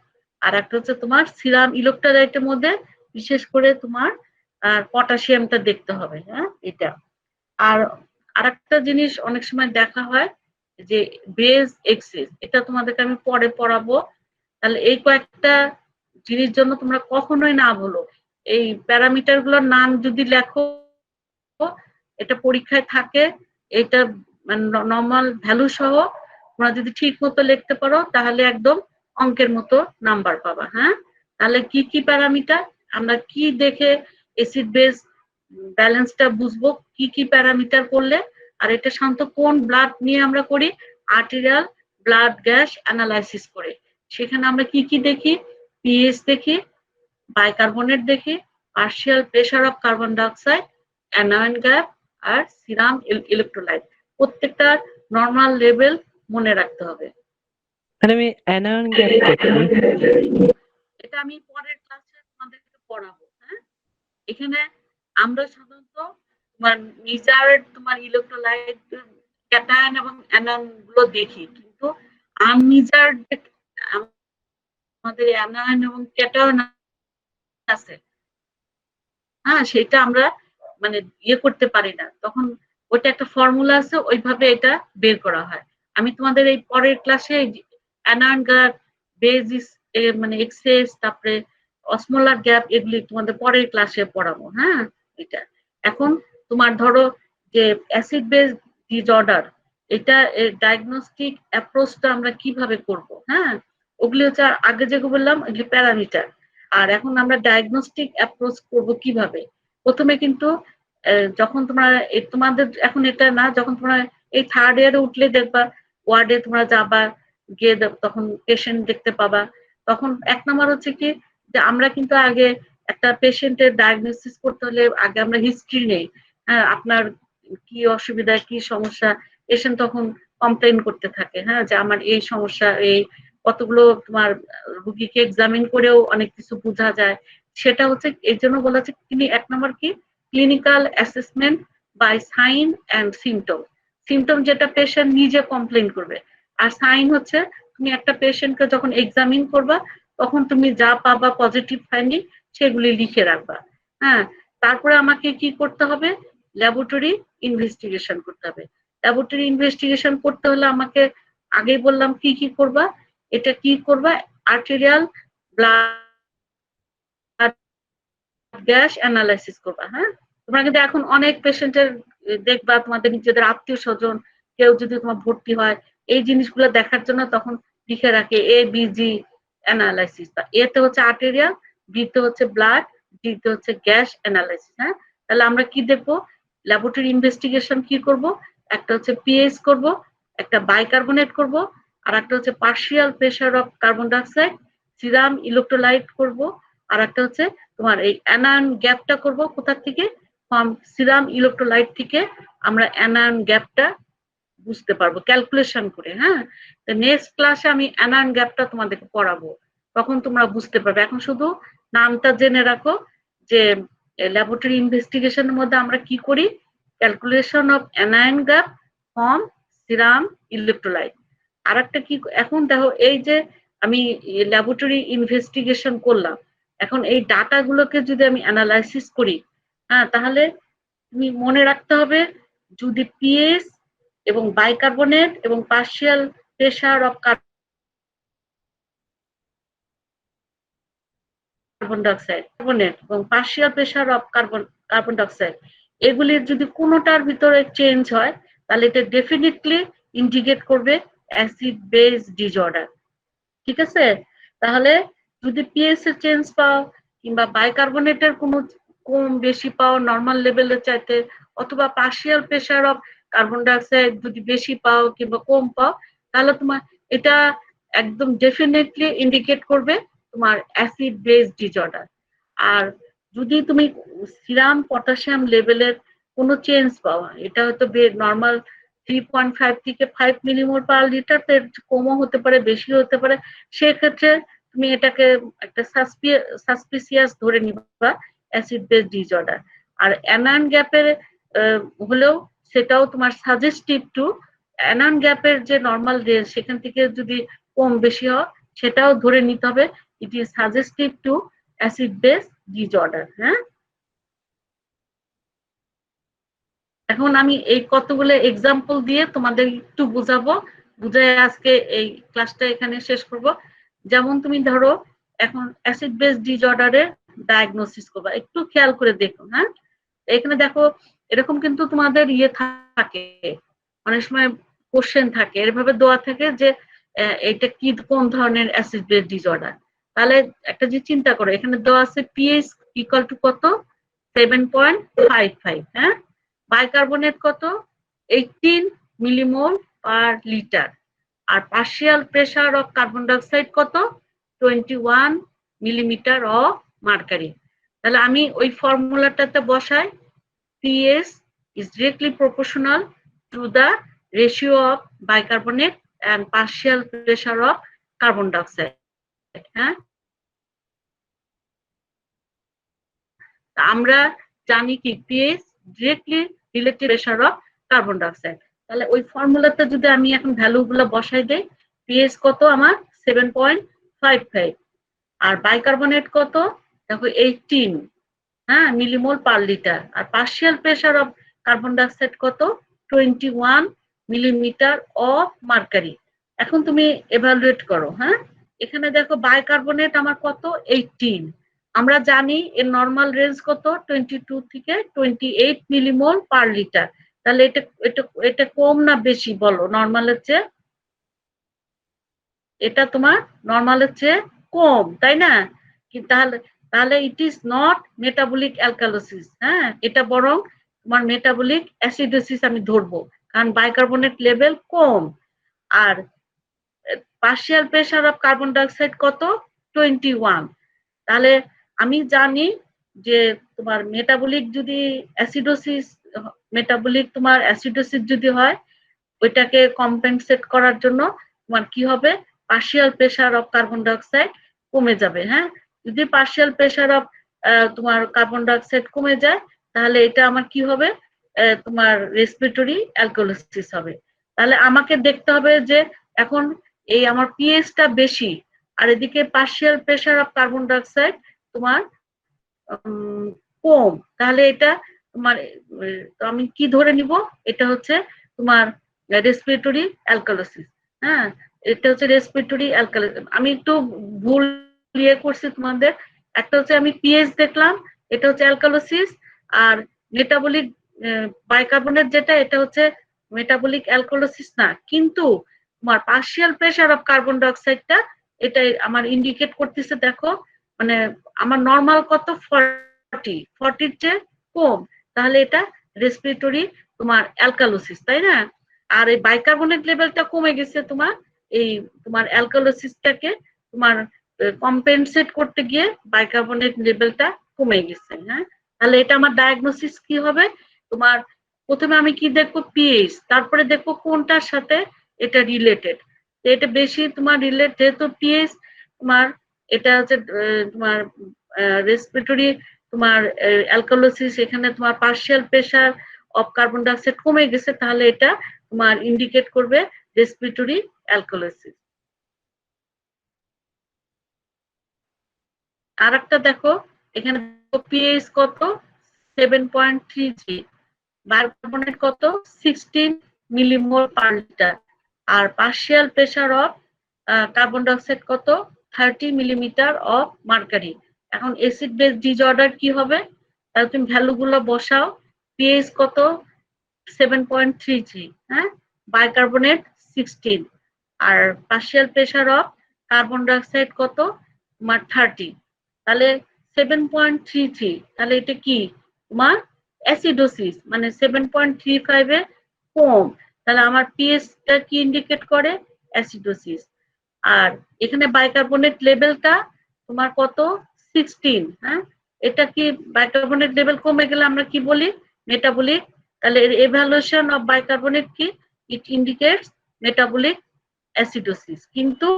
আর একটা হচ্ছে তোমার সিরাম ইলেকট্রোলাইটের মধ্যে বিশেষ করে তোমার পটাশিয়ামটা দেখতে হবে। হ্যাঁ, এটা। আর আরেকটা জিনিস অনেক সময় দেখা হয় যে বেজ এক্সেস, এটা তোমাদেরকে আমি পরে পড়াবো। তাহলে এই কয়েকটা জিনিস জন্য তোমরা কখনোই না বলো, এই প্যারামিটার গুলোর নাম যদি লেখো, এটা পরীক্ষায় থাকে, এটা নর্মাল ভ্যালু সহ তোমরা যদি ঠিক মতো লিখতে পারো তাহলে একদম অঙ্কের মতো নাম্বার পাবা। হ্যাঁ, তাহলে কি কি প্যারামিটার, আমরা কি দেখে অ্যাসিড বেস ব্যালেন্সটা বুঝবো, কি কি প্যারামিটার করলে। আর এটা সাধারণত কোন ব্লাড নিয়ে আমরা করি, আর্টেরিয়াল ব্লাড গ্যাস অ্যানালাইসিস করে। সেখানে আমরা কি কি দেখি, পিএইচ দেখি, বাইকার্বনেট দেখি, partial pressure of carbon dioxide, anion gap, আর সিরাম ইলেকট্রোলাইট। প্রত্যেকটা নর্মাল লেভেল মনে রাখতে হবে। আমি অ্যানায়ন গ্যাপটা কি? এটা আমি পরের ক্লাসে তোমাদেরকে পড়াবো। হ্যাঁ, এখানে আমরা সাধারণত তোমার মিজার তোমার ইলেকট্রোলাইট ক্যাটায়ন এবং অ্যানায়ন গুলো দেখি, কিন্তু আনমিজার আমাদের অ্যানায়ন এবং ক্যাটায়ন আছে, হ্যাঁ, সেটা আমরা মানে ইয়ে করতে পারি না, তখন ওইটা একটা ফর্মুলা আছে, ওইভাবে এটা বের করা হয়। আমি তোমাদের এই পরের ক্লাসে অ্যানায়ন গ্যাপ, বেজিস মানে এক্সেস, তারপরে অসমোলার গ্যাপ, এগুলি তোমাদের পরের ক্লাসে পড়াবো। হ্যাঁ, এটা এখন তোমার ধরো যে অ্যাসিড বেস ডিসঅর্ডার, এটা ডায়াগনস্টিক অ্যাপ্রোচটা আমরা কিভাবে করব, হ্যাঁ, ওগুলি হচ্ছে আগে যেগুলো বললাম এগুলি প্যারামিটার। আর এখন আমরা ডায়াগনস্টিক অ্যাপ্রোচ করব কিভাবে। প্রথমে কিন্তু যখন তোমাদের এখন এটা না, যখন তোমরা এই থার্ড ইয়ারে উঠলে দেখবা ওয়ার্ডে তোমরা যাবা, গিয়ে তখন পেশেন্ট দেখতে পাবা। তখন এক নম্বর হচ্ছে কি যে আমরা কিন্তু আগে একটা পেশেন্টের ডায়াগনোসিস করতে হলে আগে আমরা হিস্ট্রি নেই, হ্যাঁ, আপনার কি অসুবিধা কি সমস্যা, পেশেন্ট তখন কমপ্লেন করতে থাকে, হ্যাঁ, যে আমার এই সমস্যা, এই কতগুলো তোমার রুগীকে এক্সামিন করেও অনেক কিছু বোঝা যায়। সেটা হচ্ছে এই জন্য বলা হচ্ছে এক নম্বর কি clinical assessment by sign and symptom. Symptom যেটা পেশেন্ট নিজে কমপ্লেন করবে, আর সাইন হচ্ছে তুমি একটা পেশেন্টকে যখন এক্সামিন করবা তখন তুমি যা পাবা পজিটিভ ফাইন্ডিং সেগুলি লিখে রাখবা, হ্যাঁ। তারপরে আমাকে কি করতে হবে, ল্যাবরেটরি ইনভেস্টিগেশন করতে হবে। ল্যাবরেটরি ইনভেস্টিগেশন করতে হলে আমাকে আগেই বললাম কি কি করবা, এটা কি করবা, আর্টেরিয়াল ব্লাড গ্যাস অ্যানালাইসিস করবা, হ্যাঁ। তোমরা কিন্তু এখন অনেক পেশেন্টের দেখবা তোমাদের নিজেদের আত্মীয় স্বজন কেউ যদি তোমার ভর্তি হয় এই জিনিসগুলো দেখার জন্য তখন লিখে রাখে ABG অ্যানালাইসিস। এতে হচ্ছে আর্টেরিয়াল, বিতে হচ্ছে ব্লাড, ডিতে হচ্ছে গ্যাস অ্যানালাইসিস, হ্যাঁ। তাহলে আমরা কি দেখবো, ল্যাবরেটরি ইনভেস্টিগেশন কি করব, একটা হচ্ছে পিএইচ করব, একটা বাইকার্বনেট করব, আর একটা হচ্ছে partial pressure of carbon dioxide, serum electrolyte করব, আর একটা হচ্ছে তোমার এই অ্যানায়ন গ্যাপটা করব কোথা থেকে, ফ্রম সিরাম ইলেকট্রোলাইট থেকে আমরা অ্যানায়ন গ্যাপটা বুঝতে পারবো ক্যালকুলেশন করে, হ্যাঁ। তো নেক্সট ক্লাসে আমি অ্যানায়ন গ্যাপটা তোমাদেরকে পড়াবো, তখন তোমরা বুঝতে পারবে। এখন শুধু নামটা জেনে রাখো যে ল্যাবরেটরি ইনভেস্টিগেশনের মধ্যে আমরা কি করি, calculation of anion gap from serum electrolyte. আর একটা কি, এখন দেখো এই যে আমি ল্যাবরেটরি ইনভেস্টিগেশন করলাম, এখন এই ডাটাগুলোকে যদি আমি অ্যানালাইসিস করি, হ্যাঁ, তাহলে তুমি মনে রাখতে হবে যদি পিএইচ এবং বাইকার্বনেট এবং partial pressure of carbon dioxide, carbonate এবং partial pressure of carbon dioxide, এগুলির যদি কোনোটার ভিতরে চেঞ্জ হয় তাহলে এটা ডেফিনেটলি ইন্ডিকেট করবে অ্যাসিড বেস ডিসঅর্ডার, ঠিক আছে। তাহলে যদি পিএইচ এর চেঞ্জ পাও কিংবা বাইকার্বনেটের কোনো কম বেশি পাও নর্মাল লেভেলের চাইতে, অথবা partial pressure of carbon dioxide যদি বেশি পাও কিংবা কম পাও, তাহলে তোমার এটা একদম ডেফিনেটলি ইন্ডিকেট করবে তোমার অ্যাসিড বেস ডিসঅর্ডার। আর যদি তুমি সিরাম পটাশিয়াম লেভেলের কোনো চেঞ্জ পাওয়া, এটা হয়তো নর্মাল 3.5 থেকে 5 মিলিমোল পার লিটার, কমও হতে পারে বেশিও হতে পারে, সেক্ষেত্রে তুমি এটাকে একটা সাসপিসিয়াস ধরে নিবা অ্যাসিড বেস ডিসঅর্ডার। আর অ্যানায়ন গ্যাপের হলেও সেটাও তোমার সাজেস্টিভ টু, অ্যানায়ন গ্যাপের যে নর্মাল রেঞ্জ সেখান থেকে যদি কম বেশি হয় সেটাও ধরে নিতে হবে it is suggestive to acid base disorder, হ্যাঁ। এখন আমি এই কতগুলো এক্সাম্পল দিয়ে তোমাদের একটু বুঝাবো, বুঝাই আজকে এই ক্লাসটা এখানে শেষ করব। যেমন তুমি ধরো এখন অ্যাসিড বেস ডিসঅর্ডারের ডায়াগনোসিস করবা, একটু খেয়াল করে দেখো, হ্যাঁ। এখানে দেখো এরকম কিন্তু তোমাদের ইয়ে থাকে, অনেক সময় কোশ্চেন থাকে এভাবে দেওয়া থাকে যে এটা কি কোন ধরনের অ্যাসিড বেস ডিসঅর্ডার। তাহলে একটা যে চিন্তা করো, এখানে দেওয়া আছে পিএইচ ইকুয়াল টু কত, 7.55, হ্যাঁ। বাইকার্বনেট কত, 18 মিলিমোল পার লিটার, আর partial pressure of carbon dioxide কত, 21 মিলিমিটার অফ মার্কারি। তাহলে আমি ওই ফর্মুলাটাতে বসাই, pH is directly proportional to the ratio of bicarbonate and partial pressure of carbon dioxide, হ্যাঁ। আমরা জানি কি pH directly related pressure of carbon dioxide. তাহলে ওই ফর্মুলাতে যদি আমি এখন ভ্যালুগুলো বসাই দেই, পিএইচ কত আমার 7.55, আর বাইকার্বনেট কত দেখো 18, হ্যাঁ, মিলিমোল পার লিটার, আর partial pressure of carbon dioxide কত, 21 মিলিমিটার অফ মার্কারি। এখন তুমি এভালুয়েট করো, হ্যাঁ। এখানে দেখো বাইকার্বনেট আমার কত, 18, আমরা জানি এর নরমাল রেঞ্জ কত 22 থেকে 28 মিলিমোল পার লিটার। তাহলে এটা এটা এটা কম না বেশি বলো নরমালের চেয়ে? এটা তোমার নরমালের চেয়ে কম, তাই না? তাহলে তাহলে it is not metabolic alkalosis. হ্যাঁ, এটা বরং তোমার মেটাবলিক অ্যাসিডোসিস আমি ধরবো, কারণ বাইকার্বনেট লেভেল কম। আর partial pressure of carbon dioxide কত 21। তাহলে আমি জানি যে তোমার মেটাবলিক যদি অ্যাসিডোসিস মেটাবলিক তোমার অ্যাসিডোসিস যদি হয়, ওইটাকে কম্পেনসেট করার জন্য তোমার কি হবে, partial pressure of carbon dioxide কমে যাবে। হ্যাঁ, যদি পার্শিয়াল প্রেসার অফ তোমার কার্বন ডাইঅক্সাইড কমে যায়, তাহলে এটা আমার কি হবে, তোমার রেসপিরেটরি অ্যালকোহলিসিস হবে। তাহলে আমাকে দেখতে হবে যে এখন এই আমার পিএইচটা বেশি, আর এদিকে partial pressure of carbon dioxide তোমার কম। তাহলে এটা তোমার আমি কি ধরে নিব, এটা হচ্ছে তোমার রেসপিরেটরি অ্যালকালোসিস। হ্যাঁ, এটা হচ্ছে রেসপিরেটরি অ্যালকালোসিস। আমি একটু ভুল ইয়ে করছি তোমাদের। একটা হচ্ছে আমি পিএইচ দেখলাম, এটা হচ্ছে অ্যালকালোসিস। আর মেটাবলিক বাইকার্বনেট যেটা, এটা হচ্ছে মেটাবলিক অ্যালকালোসিস না, কিন্তু তোমার পার্শিয়াল প্রেসার অফ কার্বন ডাইঅক্সাইডটা এটাই আমার ইন্ডিকেট করতেছে। দেখো মানে আমার নরমাল কত 40 চেয়ে কম, তাহলে এটা রেসপিরেটরি তোমার অ্যালকালোসিস, তাই না? আর এই বাইকার্বনেট লেভেলটা কমে গেছে তোমার, এই তোমার অ্যালকালোসিসটাকে তোমার কম্পেনসেট করতে গিয়ে বাইকার্বনেট লেভেলটা কমে গেছে। হ্যাঁ, তাহলে এটা আমার ডায়াগনোসিস কি হবে, তোমার প্রথমে আমি কি দেখবো পিএইচ, তারপরে দেখবো কোনটার সাথে এটা রিলেটেড। এটা বেশি তোমার রিলেট, যেহেতু পিএইচ তোমার এটা হচ্ছে তোমার রেসপিরেটরি তোমার অ্যালকালোসিস, এখানে তোমার partial pressure of carbon dioxide কমে গেছে, তাহলে এটা তোমার ইন্ডিকেট করবে রেসপিরেটরি অ্যালকালোসিস। আর একটা দেখো এখানে পিএইচ কত 7.33, বাইকার্বনেট কত 16 মিলিমোল পার লিটার, আর partial pressure of carbon dioxide কত 30 মিলিমিটার অফ মার্কারি। এখন অ্যাসিড বেস ডিসঅর্ডার কি হবে, তাহলে তুমি ভ্যালুগুলো বসাও। পিএইচ কত 7.33, হ্যাঁ, বাইকার্বনেট 16, আর partial pressure of carbon dioxide কত তোমার 30। তাহলে 7.33, তাহলে এটা কি তোমার অ্যাসিডোসিস, মানে 7.35 এ কম। তাহলে আমার পিএইচটা কি ইন্ডিকেট করে, অ্যাসিডোসিস। আর এখানে বাইকার্বনেট লেভেলটা তোমার কত 16। হ্যাঁ, এটা কি বাইকার্বনেট লেভেল কমে গেলে আমরা কি বলি, মেটাবলিক। তাহলে এর এভালুয়েশন অফ বাইকার্বনেট কি, ইট ইন্ডিকেটস মেটাবলিক অ্যাসিডোসিস। কিন্তু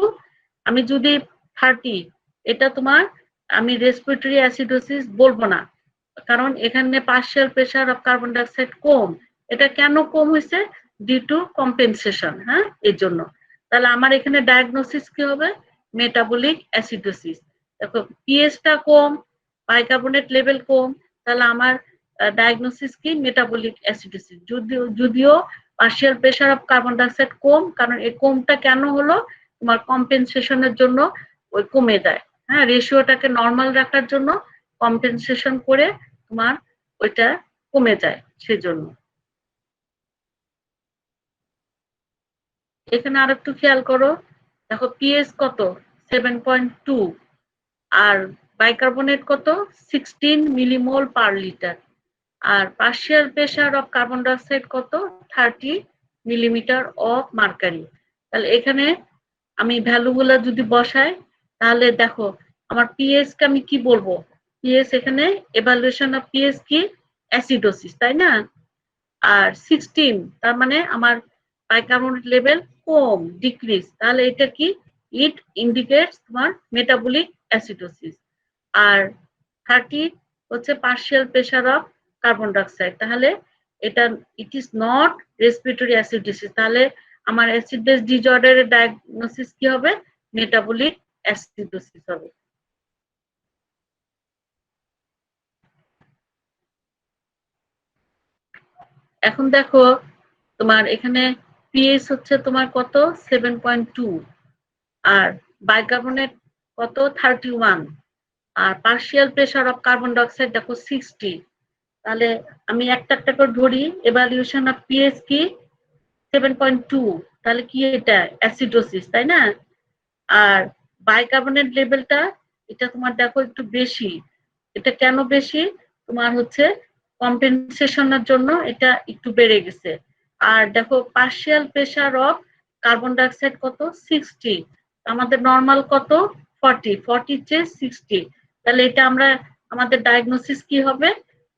আমি যদি 30, এটা তোমার আমি রেসপিরেটরি অ্যাসিডোসিস বলবো না, কারণ এখানে partial pressure of carbon dioxide কম। এটা কেন কম হয়েছে, ডিউ টু কম্পেনসেশন। হ্যাঁ, এর জন্য। তাহলে আমার এখানে ডায়াগনোসিস কি হবে, মেটাবলিক অ্যাসিডোসিস। দেখো পিএইচটা কম, বাইকার্বনেট লেভেল কম, তাহলে আমার ডায়াগনোসিস কি, মেটাবলিক অ্যাসিডোসিস। যদিও partial pressure of carbon dioxide কম, কারণ এই কমটা কেন হলো, তোমার কম্পেনসেশনের জন্য ওই কমে দেয়। হ্যাঁ, রেশিওটাকে নর্মাল রাখার জন্য কম্পেনসেশন করে তোমার ওইটা কমে যায়, সেজন্য। এখানে আর একটু খেয়াল করো, দেখো পিএইচ কত 7.2, আর বাইকার্বনেট কত 16 মিলিমোল পার লিটার, আর partial pressure of carbon dioxide কত 30 মিলিমিটার অফ মার্কারি। তাহলে এখানে আমি ভ্যালুগুলো যদি বসাই, তাহলে দেখো আমার পিএইচ কে আমি কি বলবো, পিএইচ এখানে এভালুয়েশন অফ পিএইচ কি, অ্যাসিডোসিস, তাই না? আর 16, তার মানে আমার বাইকার্বনেট লেভেল কম, ডিক্রিজ। তাহলে এটা কি, ইট ইন্ডিকেটস তোমার মেটাবলিক অ্যাসিডোসিস। আর 30 হচ্ছে partial pressure of carbon dioxide, তাহলে এটা ইট ইজ নট রেসপিরেটরি অ্যাসিডোসিস। তাহলে আমার অ্যাসিড বেস ডিসঅর্ডারের ডায়াগনোসিস কি হবে, মেটাবলিক অ্যাসিডোসিস হবে। এখন দেখো তোমার এখানে পিএইচ হচ্ছে তোমার কত 7.2, আর বাইকার্বনেট কত 31, আর partial pressure of carbon dioxide দেখো 60। তাহলে আমি একটা একটা করে ধরি। এভালুয়েশন অফ পিএইচ কি 7.2, তাহলে কি এটা অ্যাসিডোসিস, তাই না? আর বাইকার্বনেট লেভেলটা এটা তোমার দেখো একটু বেশি। এটা কেন বেশি? তোমার হচ্ছে কম্পেনসেশনের জন্য এটা একটু বেড়ে গেছে। আর দেখো partial pressure of carbon dioxide কত 60, আমাদের নরমাল কত 40 চেয়ে 60। তাহলে এটা আমরা আমাদের ডায়াগনোসিস কি হবে?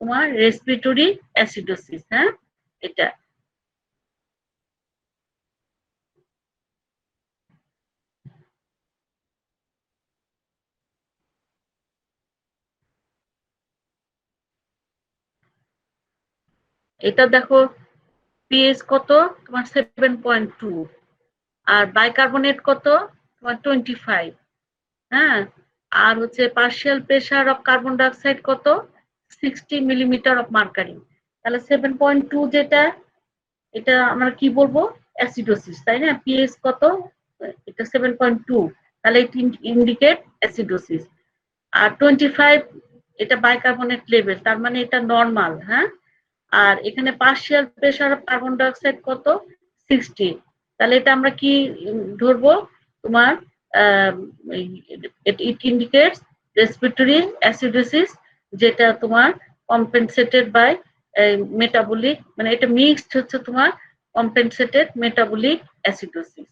তোমার রেসপিরেটরি অ্যাসিডোসিস। হ্যাঁ, এটা এটা দেখো পিএইচ কত তোমার 7.2, আর বাইকার্বনেট কত তোমার 25। হ্যাঁ, আর হচ্ছে partial pressure of carbon dioxide কত 60 মিলিমিটার অফ মার্কারি। তাহলে 7.2 যেটা, এটা আমরা কি বলবো অ্যাসিডোসিস, তাই না? পিএইচ কত, এটা 7.2, তাহলে ইট ইন্ডিকেট অ্যাসিডোসিস। আর 25 এটা বাইকার্বনেট লেভেল, তার মানে এটা নরমাল। হ্যাঁ, আর এখানে partial pressure of carbon dioxide কত 60, তাহলে এটা আমরা কি ধরবো তোমার ইট ইন্ডিকেটস রেসপিরেটরি অ্যাসিডোসিস, যেটা তোমার কম্পেনসেটেড বাই মেটাবলিক, মানে এটা মিক্সড হচ্ছে তোমার কম্পেনসেটেড মেটাবলিক অ্যাসিডোসিস।